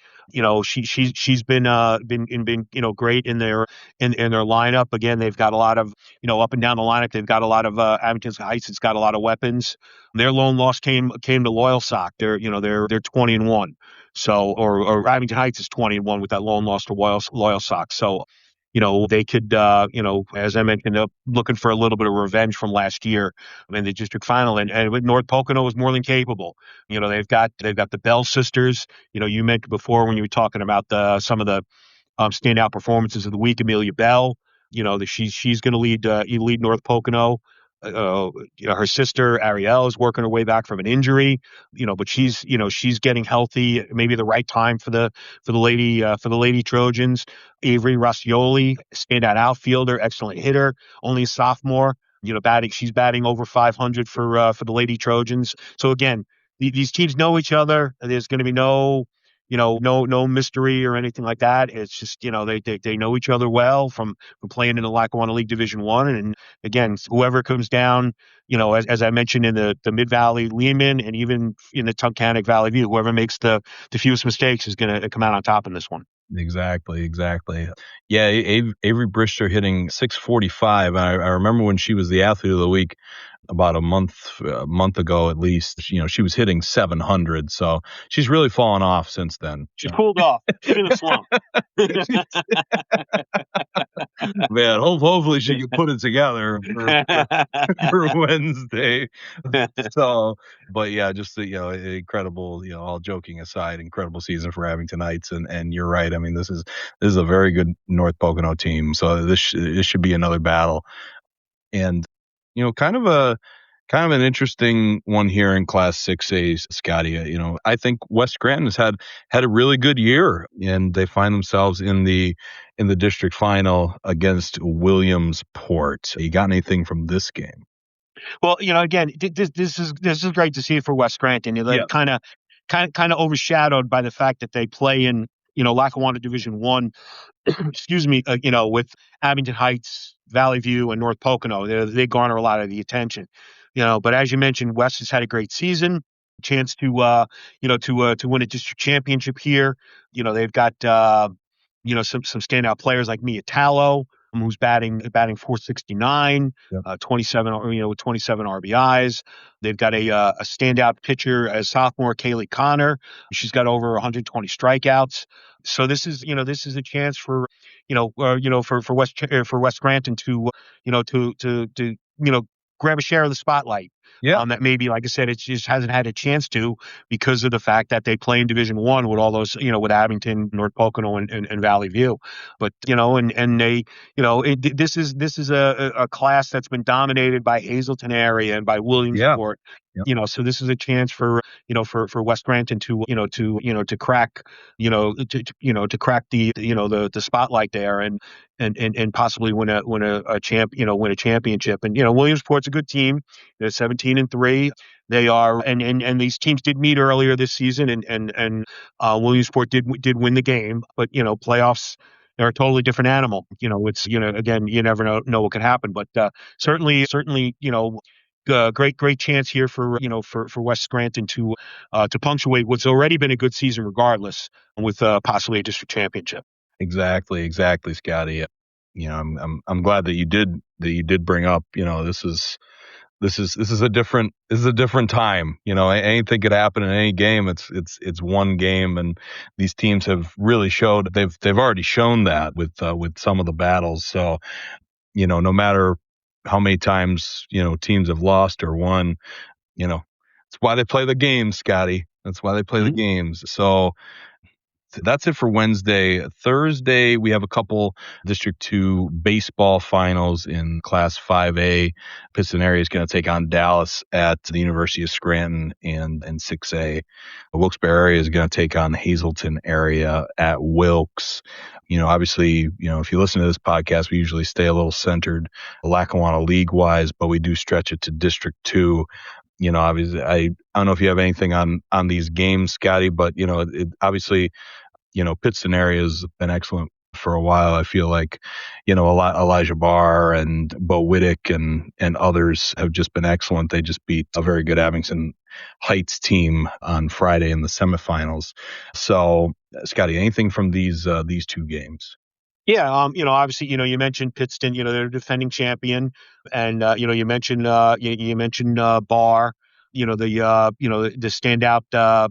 She's been great in their lineup. Again, they've got a lot of up and down the lineup. They've got a lot of Abington Heights. It's got a lot of weapons. Their lone loss came to Loyalsock. They're 20-1. So or Abington Heights is 20-1 with that lone loss to Loyalsock. So they could, as I mentioned, looking for a little bit of revenge from last year in the district final, and with North Pocono is more than capable. They've got the Bell sisters. You mentioned before when you were talking about some of the standout performances of the week. Amelia Bell, that she's going to lead North Pocono. Her sister Ariel is working her way back from an injury, but she's getting healthy. Maybe the right time for the Lady Trojans. Avery Rostioli, standout outfielder, excellent hitter, only a sophomore. She's batting over 500 for the Lady Trojans. So again, these teams know each other. There's going to be no mystery or anything like that. It's just, they know each other well from playing in the Lackawanna League Division I. And again, whoever comes down, as I mentioned in the Mid-Valley Lehman and even in the Tunkhannock Valley View, whoever makes the fewest mistakes is going to come out on top in this one. Exactly. Yeah, Avery Brister hitting 645. I remember when she was the athlete of the week about a month ago at least. She was hitting 700. So she's really fallen off since then. She's cooled off. She's in a slump. Man, hopefully she can put it together for Wednesday. So, but yeah, just incredible. All joking aside, incredible season for Abington Heights, and you're right. I mean, this is a very good North Pocono team. So this should be another battle, and kind of an interesting one here in Class 6A, Scotty. I think West Scranton has had a really good year, and they find themselves in the district final against Williamsport. You got anything from this game? Well, again, this is great to see for West Scranton. They're kind of overshadowed by the fact that they play in Lackawanna Division I. Excuse me, with Abington Heights, Valley View, and North Pocono. They garner a lot of the attention. But as you mentioned, West has had a great season. Chance to win a district championship here. They've got some standout players like Mia Tallow, who's batting 469, 27 with 27 RBIs. They've got a standout pitcher, a sophomore, Kaylee Connor. She's got over 120 strikeouts. So this is a chance for West Scranton to grab a share of the spotlight. Yeah. that maybe, like I said, it just hasn't had a chance to because of the fact that they play in Division One with all those, with Abington, North Pocono, and Valley View. But and they, this is a class that's been dominated by Hazleton area and by Yeah. Williamsport. Yep. So this is a chance for for West Scranton to to crack to crack the spotlight there and possibly win a championship. And Williamsport's a good team. They're 17-3. They are, and these teams did meet earlier this season, and Williamsport did win the game, but playoffs, they're a totally different animal. It's again, you never know what could happen, but certainly great chance here for for West Scranton to punctuate what's already been a good season regardless, with possibly a district championship. Exactly, Scotty. I'm glad that you did bring up. This is a different time. Anything could happen in any game. It's one game, and these teams have really showed they've already shown that with some of the battles. So no matter how many times teams have lost or won, that's why they play the games, Scotty. That's why they play the games. So that's it for Wednesday. Thursday, we have a couple District 2 baseball finals in Class 5A. Piston area is going to take on Dallas at the University of Scranton, and 6A. The Wilkes-Barre area is going to take on the Hazleton area at Wilkes. Obviously, if you listen to this podcast, we usually stay a little centered Lackawanna League-wise, but we do stretch it to District 2. Obviously, I don't know if you have anything on these games, Scotty, but obviously, Pittston area has been excellent for a while. I feel like, Elijah Barr and Bo Whittick and others have just been excellent. They just beat a very good Abington Heights team on Friday in the semifinals. So, Scotty, anything from these two games? Yeah, obviously, you mentioned Pittston, they're a defending champion, and you mentioned Barr, the standout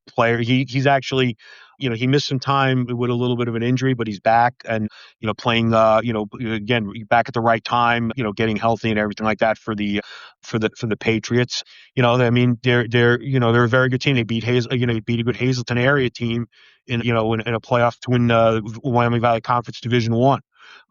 player. He's actually, he missed some time with a little bit of an injury, but he's back and playing again back at the right time, getting healthy and everything like that for the Patriots. I mean, they're they're a very good team. They beat beat a good Hazleton area team in a playoff to win Wyoming Valley Conference Division One.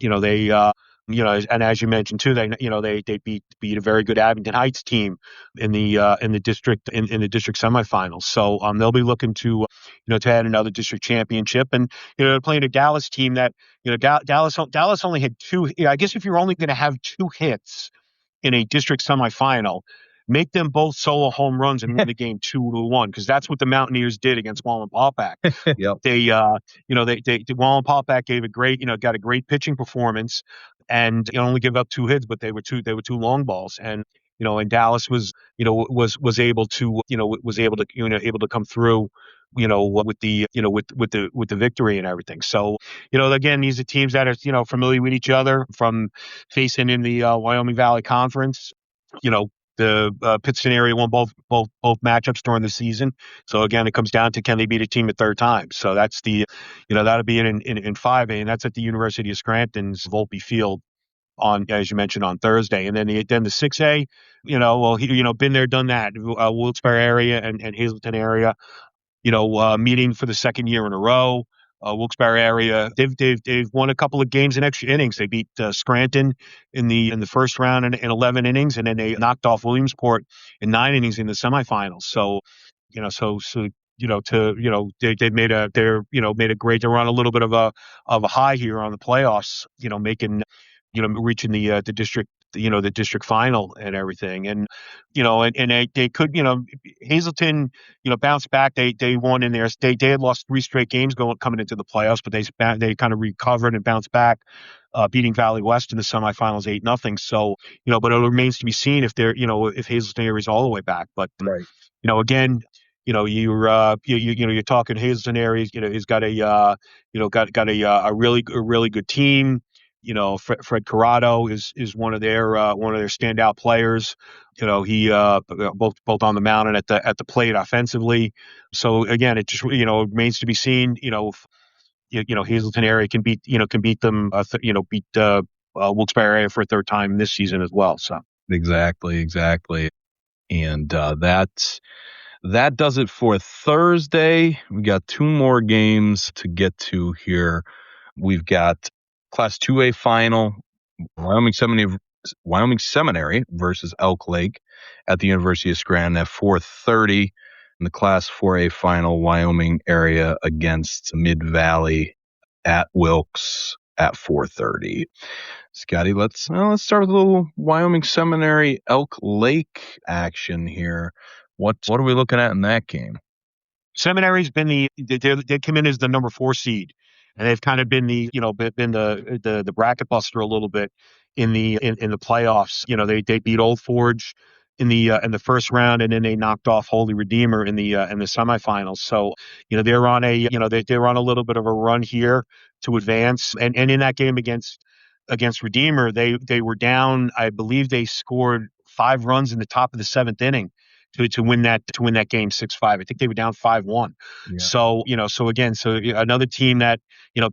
They and as you mentioned too, they beat a very good Abington Heights team in the district in the district semifinals. So they'll be looking to to add another district championship, and they're playing a Dallas team that Dallas only had two. I guess if you're only going to have two hits in a district semifinal, make them both solo home runs and win the game 2-1, because that's what the Mountaineers did against Wallenpaupack. Yep. They Wallenpaupack gave got a great pitching performance, and only give up two hits, but they were two long balls, and and Dallas was able to able to come through with the victory and everything. So again, these are teams that are familiar with each other from facing in the Wyoming Valley Conference. The Pittston area won both matchups during the season. So again, it comes down to, can they beat a team a third time? So that's the that'll be in 5A, and that's at the University of Scranton's Volpe Field on, as you mentioned, on Thursday. And then the 6A, been there, done that. Wilkes-Barre area and Hazleton area, meeting for the second year in a row. Wilkes-Barre area, they've won a couple of games in extra innings. They beat Scranton in the first round in 11 innings, and then they knocked off Williamsport in 9 innings in the semifinals. So, they've made a great. They're on a little bit of a high here on the playoffs. Making, reaching the district. The district final and everything, and they could, Hazleton, bounced back. They won in there. They had lost 3 straight games coming into the playoffs, but they kind of recovered and bounced back, beating Valley West in the semifinals 8-0. So but it remains to be seen if they're if Hazleton is all the way back. But Right. Again, you're talking Hazleton area. He's got a really good team. Fred Corrado is one of their standout players. He both on the mound and at the plate offensively. So again, it just remains to be seen. Hazleton area can beat them. Beat Wilkes-Barre area for a third time this season as well. So Exactly. And that does it for Thursday. We got 2 more games to get to here. We've got Class 2A final, Wyoming Seminary versus Elk Lake at the University of Scranton at 4:30. In the Class 4A final, Wyoming area against Mid-Valley at Wilkes at 4:30. Scotty, let's start with a little Wyoming Seminary Elk Lake action here. What are we looking at in that game? Seminary's been they come in as the number 4 seed, and they've kind of been the bracket buster a little bit in the playoffs. They beat Old Forge in the first round, and then they knocked off Holy Redeemer in the semifinals. So they're on they're on a little bit of a run here to advance, and in that game against Redeemer, they were down. I believe they scored 5 runs in the top of the 7th inning to win that game 6-5. I think they were down 5-1. Yeah. So another team that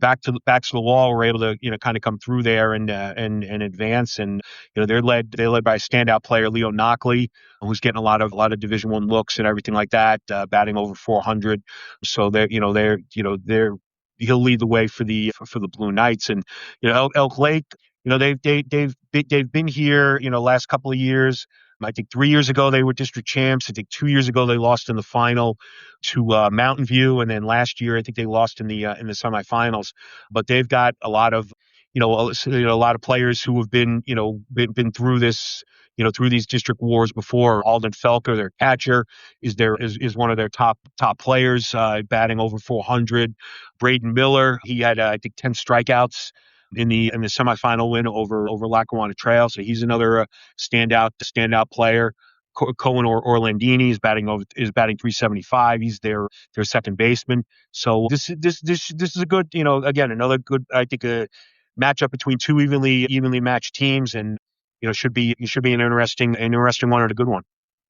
back to the wall were able to kind of come through there and advance, and they're led by a standout player, Leo Knockley, who's getting a lot of Division I looks and everything like that, batting over 400. So he'll lead the way for the Blue Knights. And Elk Lake, they've been here last couple of years. I think 3 years ago they were district champs. I think 2 years ago they lost in the final to Mountain View, and then last year I think they lost in the semifinals. But they've got a lot of a lot of players who have been through this through these district wars before. Alden Felker, their catcher, is one of their top players, batting over 400. Braden Miller, he had I think 10 strikeouts in the semifinal win over Lackawanna Trail. So he's another standout player. Cohen Orlandini is batting 375. He's their second baseman. So this is a good, again, another good, I think, a matchup between 2 evenly matched teams, and should be an interesting one and a good one.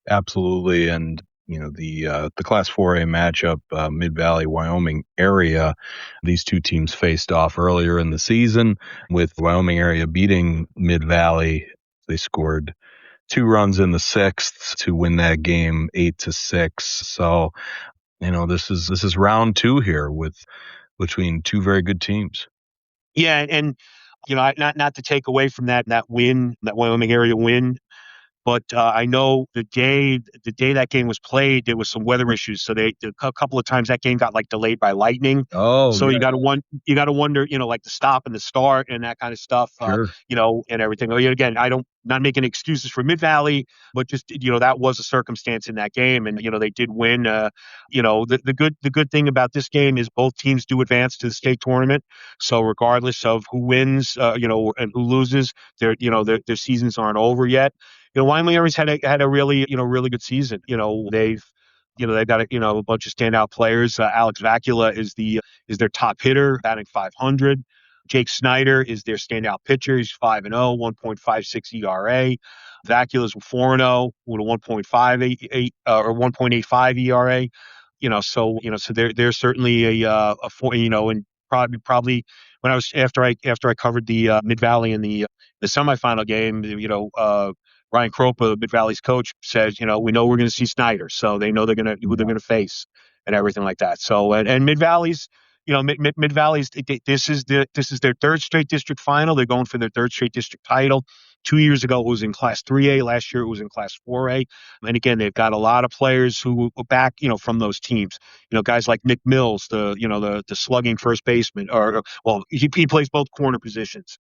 Absolutely. And the Class 4A matchup, Mid-Valley, Wyoming area, these 2 teams faced off earlier in the season, with Wyoming area beating Mid-Valley. They scored 2 runs in the 6th to win that game 8-6. So, this is round 2 here between 2 very good teams. Yeah, and not to take away from that win, that Wyoming area win. But I know the day that game was played, there was some weather issues. So a couple of times that game got delayed by lightning. Oh, so yeah. You got to wonder, like the stop and the start and that kind of stuff, sure. And everything. Again, not making excuses for Mid-Valley, but just that was a circumstance in that game, and they did win. The good thing about this game is both teams do advance to the state tournament. So regardless of who wins, and who loses, their seasons aren't over yet. Wyoming area's had a really good season. They've got a bunch of standout players. Alex Vacula is their top hitter, batting 500. Jake Snyder is their standout pitcher. He's 5-0, 1.56 ERA. Vacula's 4-0 with a 1.58 or 1.85 ERA. So they're certainly a four. And probably when I was after I covered the Mid-Valley in the semifinal game, Ryan Kropa, Mid-Valley's coach, says, we know we're going to see Snyder, so they know who they're going to face and everything like that. So and Mid-Valley's, Mid-Valley's, this is their 3rd straight district final. They're going for their 3rd straight district title. 2 years ago, it was in Class 3A. Last year, it was in Class 4A. And again, they've got a lot of players who are back, from those teams. Guys like Nick Mills, the slugging first baseman, he plays both corner positions,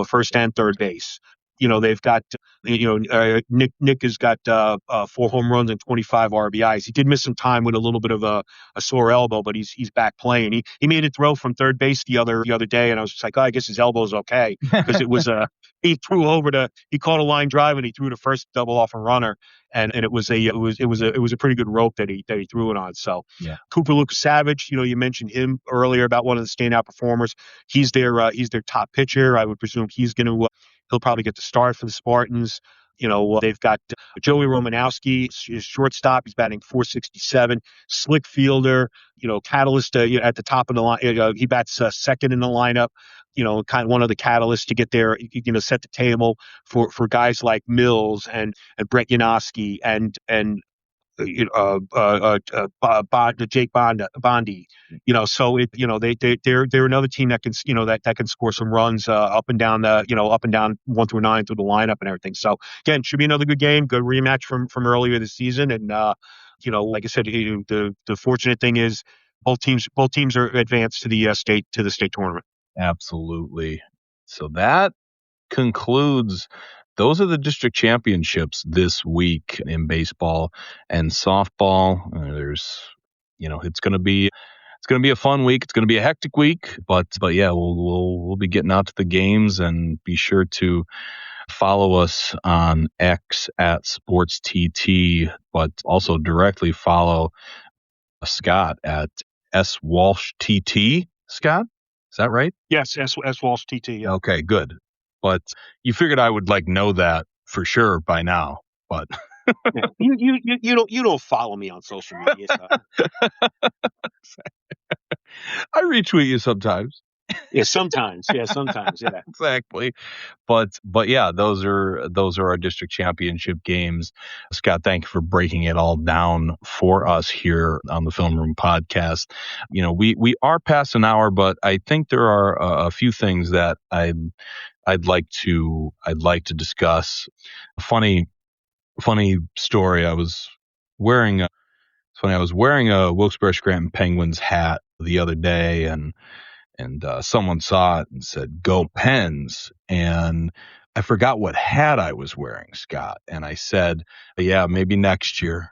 first and third base. They've got, Nick has got 4 home runs and 25 RBIs. He did miss some time with a little bit of a sore elbow, but he's back playing. He made a throw from third base the other day, and I was just like, I guess his elbow's okay, because it was he caught a line drive and he threw the first double off a runner, and it was a pretty good rope that he threw it on. So yeah. Cooper Lucas Savage, you mentioned him earlier about one of the standout performers. He's their top pitcher. I would presume he'll probably get the start for the Spartans. They've got Joey Romanowski, his shortstop. He's batting .467. Slick fielder. Catalyst at the top of the line. He bats second in the lineup. Kind of one of the catalysts to get there. Set the table for guys like Mills and Brett Yanofsky and Jake Bondi. So they're another team that can that can score some runs up and down 1 through 9 through the lineup and everything. So again, should be another good game, good rematch from earlier this season. And like I said, the fortunate thing is both teams are advanced to the state tournament. Absolutely. So that concludes. Those are the district championships this week in baseball and softball. It's going to be a fun week. It's going to be a hectic week, but yeah, we'll be getting out to the games, and be sure to follow us on X at SportsTT, but also directly follow Scott at SWalshTT. Scott, is that right? Yes, SWalshTT. Yeah. Okay, good. But you figured I would know that for sure by now. But yeah. you don't follow me on social media. So. I retweet you sometimes. Yeah, sometimes. Yeah, Exactly. But yeah, those are our district championship games. Scott, thank you for breaking it all down for us here on the Film Room Podcast. We are past an hour, but I think there are a few things that I'd like to discuss. A funny story. I was wearing a Wilkes-Barre Scranton Penguins hat the other day, and someone saw it and said, "Go Pens." And I forgot what hat I was wearing, Scott. And I said, "Yeah, maybe next year."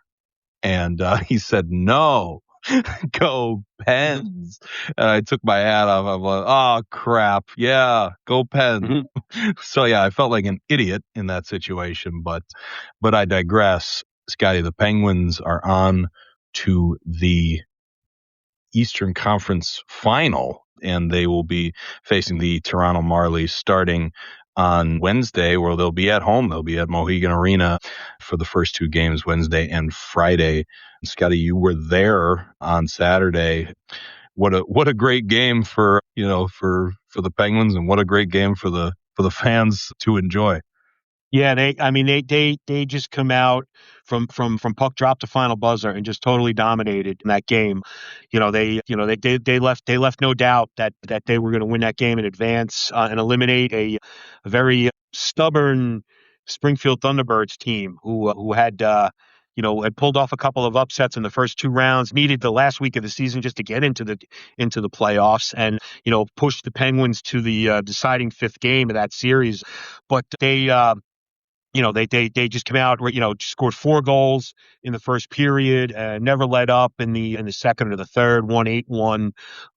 And he said, "No, go Pens." And I took my hat off. I'm like, "Oh, crap. Yeah, go Pens." Mm-hmm. So, yeah, I felt like an idiot in that situation. But I digress. Scotty, the Penguins are on to the Eastern Conference Final, and they will be facing the Toronto Marlies starting on Wednesday, where they'll be at home. They'll be at Mohegan Arena for the first two games, Wednesday and Friday. Scotty, you were there on Saturday. What a great game for the Penguins, and what a great game for the fans to enjoy. Yeah, they just come out from puck drop to final buzzer and just totally dominated in that game. They left no doubt that they were going to win that game in advance and eliminate a very stubborn Springfield Thunderbirds team who had pulled off a couple of upsets in the first two rounds, needed the last week of the season just to get into the playoffs, and pushed the Penguins to the deciding fifth game of that series. But they they just came out, scored 4 goals in the first period, never let up in the second or the third, won 8-1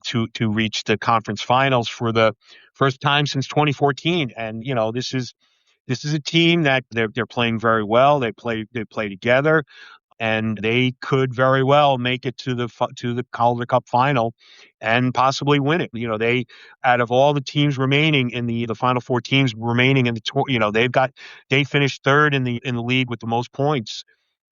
to reach the conference finals for the first time since 2014. And this is a team that they're playing very well. They play together, and they could very well make it to the Calder Cup final and possibly win it. They, out of all the teams remaining in the final 4 teams remaining in the tour, they finished third in the league with the most points,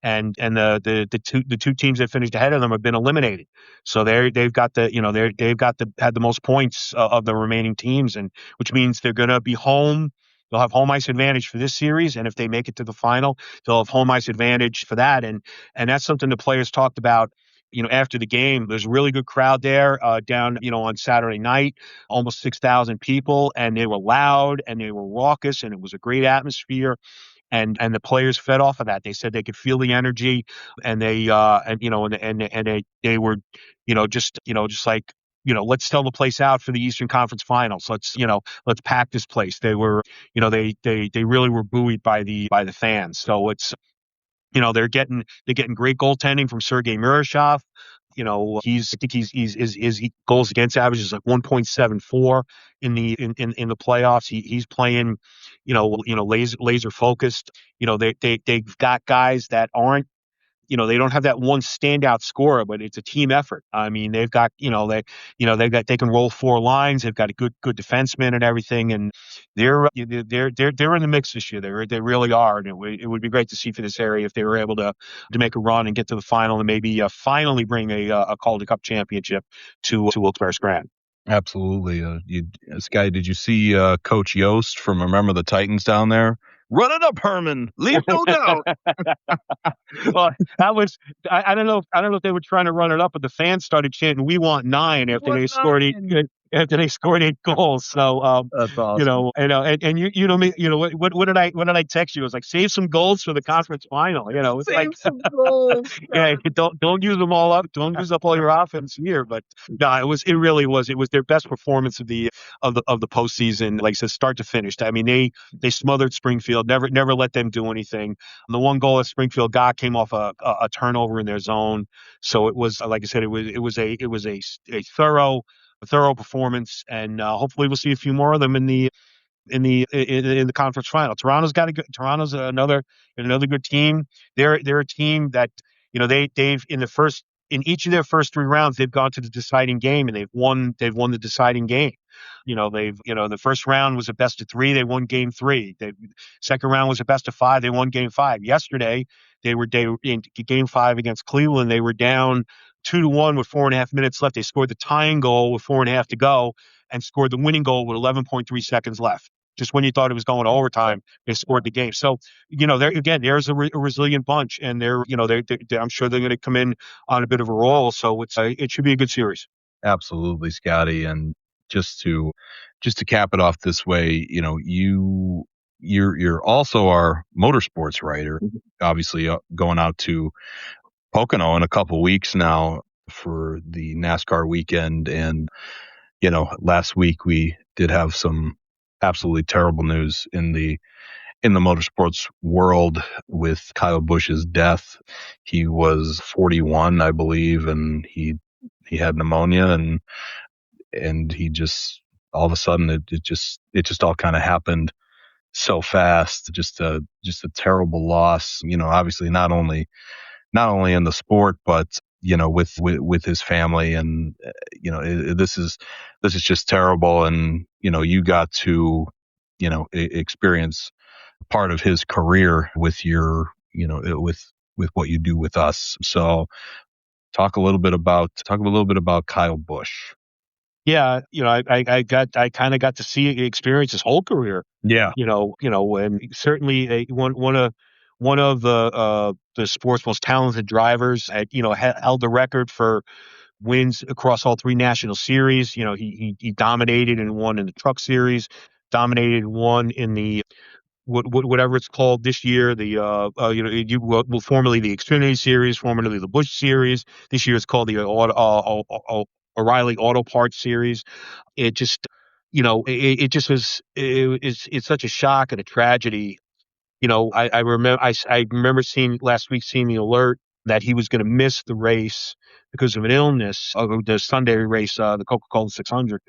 and the two teams that finished ahead of them have been eliminated. So they've had the most points of the remaining teams, and which means they're going to be home. They'll have home ice advantage for this series, and if they make it to the final, they'll have home ice advantage for that. And that's something the players talked about, after the game. There's a really good crowd there down, on Saturday night, almost 6,000 people, and they were loud and they were raucous, and it was a great atmosphere. And the players fed off of that. They said they could feel the energy, and they they were, just like, let's sell the place out for the Eastern Conference Finals. Let's pack this place. They were, they really were buoyed by the fans. So it's, they're getting great goaltending from Sergei Murashov. His goals against average is like 1.74 in the playoffs. He's playing, laser focused. They've got guys that aren't they don't have that one standout scorer, but it's a team effort. I mean, they've got, they can roll four lines. They've got a good defenseman and everything, and they're in the mix this year. They really are, and it would be great to see for this area if they were able to make a run and get to the final and maybe finally bring a Calder Cup championship to Wilkes-Barre Scranton. Absolutely. Sky, did you see Coach Yost from Remember the Titans down there? Run it up, Herman. Leave no doubt. Well, that was I don't know if they were trying to run it up, but the fans started chanting, "We want 9" after they scored 8 goals. So That's awesome. and what did I text you? It was like, save some goals for the conference final. It's Save some goals. Yeah, don't use them all up. Don't use up all your offense here. But no, it really was. It was their best performance of the postseason, like I said, start to finish. I mean, they smothered Springfield, never let them do anything. And the one goal that Springfield got came off a turnover in their zone. So it was, like I said, it was a thorough performance, and hopefully we'll see a few more of them in the conference final. Toronto's another good team. They're a team that they've in each of their first three rounds they've gone to the deciding game and they've won the deciding game. The first round was a best of 3. They won game 3. Second round was a best of 5. They won game 5. Yesterday they were in game 5 against Cleveland. They were down 2-1 with 4.5 minutes left. They scored the tying goal with 4.5 to go and scored the winning goal with 11.3 seconds left. Just when you thought it was going to overtime, they scored the game. So, there's a resilient bunch, and I'm sure they're going to come in on a bit of a roll. So it should be a good series. Absolutely, Scotty. And just to cap it off this way, you're also our motorsports writer, obviously going out to Pocono in a couple weeks now for the NASCAR weekend. And, last week we did have some absolutely terrible news in the motorsports world with Kyle Busch's death. He was 41, I believe, and he had pneumonia, and he just, all of a sudden it just all kind of happened so fast. Just a terrible loss, obviously not only in the sport, but with his family. And this is just terrible. And you got to experience part of his career with your with what you do with us. So talk a little bit about Kyle Busch. Yeah, I kind of got to experience his whole career. Yeah. And certainly one of the sport's most talented drivers. Held the record for wins across all 3 national series. He dominated and won in the Truck Series, dominated and won in the whatever it's called this year, formerly the Xfinity Series, formerly the Busch Series. This year it's called the O'Reilly Auto Parts Series. It just, it just was, it's such a shock and a tragedy. I remember seeing the alert that he was going to miss the race because of an illness, the Sunday race, the Coca-Cola 600.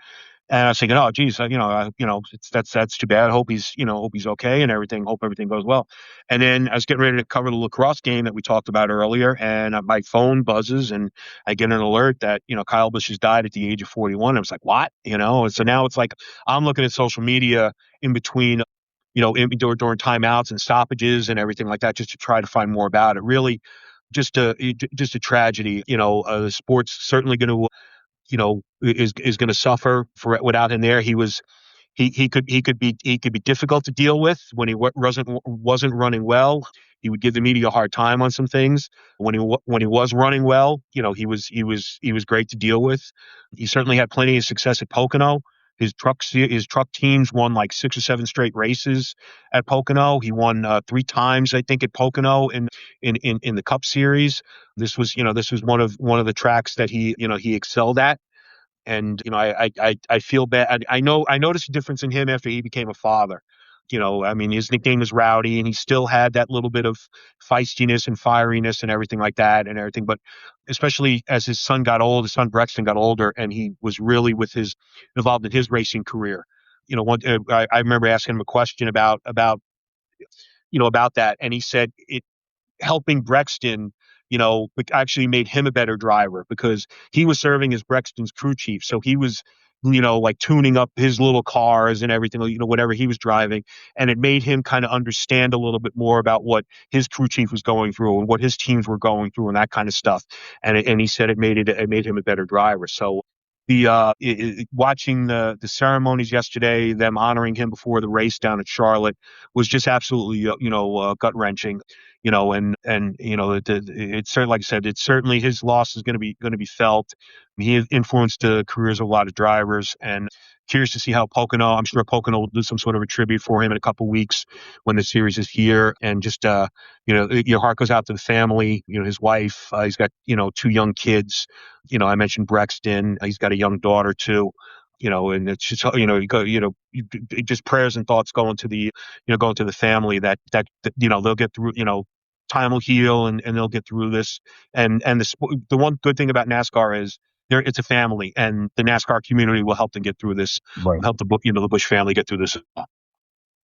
And I was thinking, oh, geez, that's too bad. Hope he's okay and everything. Hope everything goes well. And then I was getting ready to cover the lacrosse game that we talked about earlier, and my phone buzzes, and I get an alert that Kyle Busch has died at the age of 41. I was like, what? And so now it's like I'm looking at social media in between, during timeouts and stoppages and everything like that, just to try to find more about it. Really, just a tragedy. The sport's certainly going to. Is going to suffer without him there. He could be difficult to deal with when he wasn't running well. He would give the media a hard time on some things. When he was running well, he was great to deal with. He certainly had plenty of success at Pocono. His truck teams won like 6 or 7 straight races at Pocono. He won 3 times, I think, at Pocono in the Cup Series. This was one of the tracks that he excelled at. And I feel bad. I noticed a difference in him after he became a father. I mean, his nickname is Rowdy, and he still had that little bit of feistiness and fieriness and everything like that and everything. But especially as his son Brexton got older, and he was really involved in his racing career. I remember asking him a question about that, and he said helping Brexton it actually made him a better driver because he was serving as Brexton's crew chief. So he was, like tuning up his little cars and everything, whatever he was driving. And it made him kind of understand a little bit more about what his crew chief was going through and what his teams were going through and that kind of stuff. And he said it made him a better driver. So watching the ceremonies yesterday, them honoring him before the race down at Charlotte was just absolutely, gut wrenching. It's certainly, like I said, it's certainly his loss is going to be felt. He influenced the careers of a lot of drivers, and curious to see how Pocono. I'm sure Pocono will do some sort of a tribute for him in a couple of weeks when the series is here. And just your heart goes out to the family. His wife. He's got 2 young kids. I mentioned Brexton. He's got a young daughter too. And it's just just prayers and thoughts going to the family that they'll get through. Time will heal and they'll get through this. And the one good thing about NASCAR is it's a family, and the NASCAR community will help them get through this. Right. Help the Busch family get through this.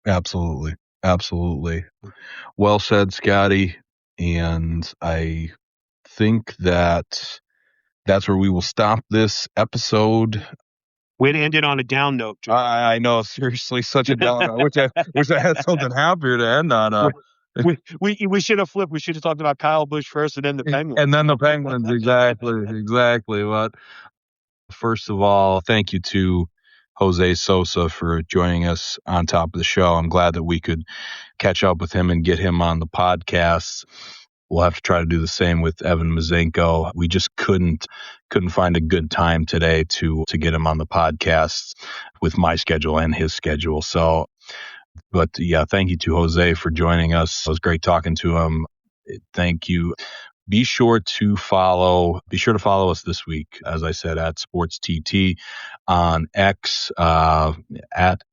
Absolutely. Absolutely. Well said, Scotty. And I think that's where we will stop this episode. Way to end it on a down note. I know, seriously, such a down note. I wish I had something happier to end on. We should have flipped. We should have talked about Kyle Busch first and then the Penguins. And then the Penguins, exactly. But first of all, thank you to Jose Sosa for joining us on top of the show. I'm glad that we could catch up with him and get him on the podcast. We'll have to try to do the same with Evan Mazenko. We just couldn't find a good time today to get him on the podcast with my schedule and his schedule. So, but yeah, thank you to Jose for joining us. It was great talking to him. Thank you. Be sure to follow us this week, as I said, at SportsTT on X, at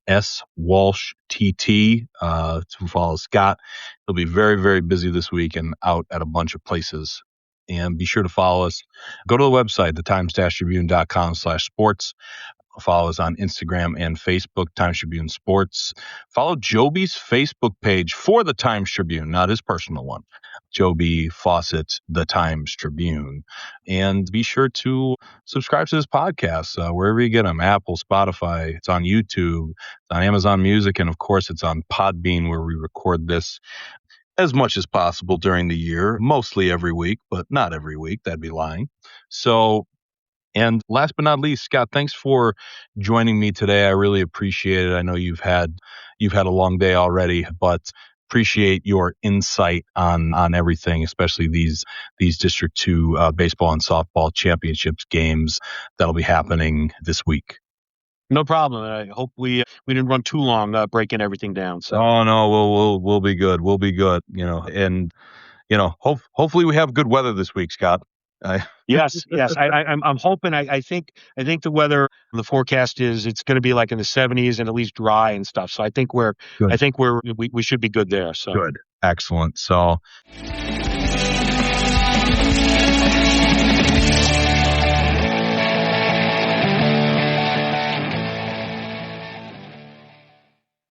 SWalshTT, to follow Scott. He'll be very, very busy this week and out at a bunch of places. And be sure to follow us. Go to the website, thetimes-tribune.com/sports. Follow us on Instagram and Facebook, Times-Tribune Sports. Follow Joby's Facebook page for the Times-Tribune, not his personal one. Joby Fawcett, the Times-Tribune. And be sure to subscribe to this podcast wherever you get them, Apple, Spotify. It's on YouTube, it's on Amazon Music, and of course it's on Podbean, where we record this as much as possible during the year, mostly every week, but not every week. That'd be lying. So, and last but not least, Scott, thanks for joining me today. I really appreciate it. I know you've had a long day already, but appreciate your insight on everything, especially these District 2 baseball and softball championships games that'll be happening this week. No problem. Hopefully we didn't run too long breaking everything down. So. Oh no, we'll be good. We'll be good. And hopefully we have good weather this week, Scott. Yes. I'm hoping. I think the weather, the forecast is it's going to be like in the 70s and at least dry and stuff. So I think we should be good there. So good, excellent. So.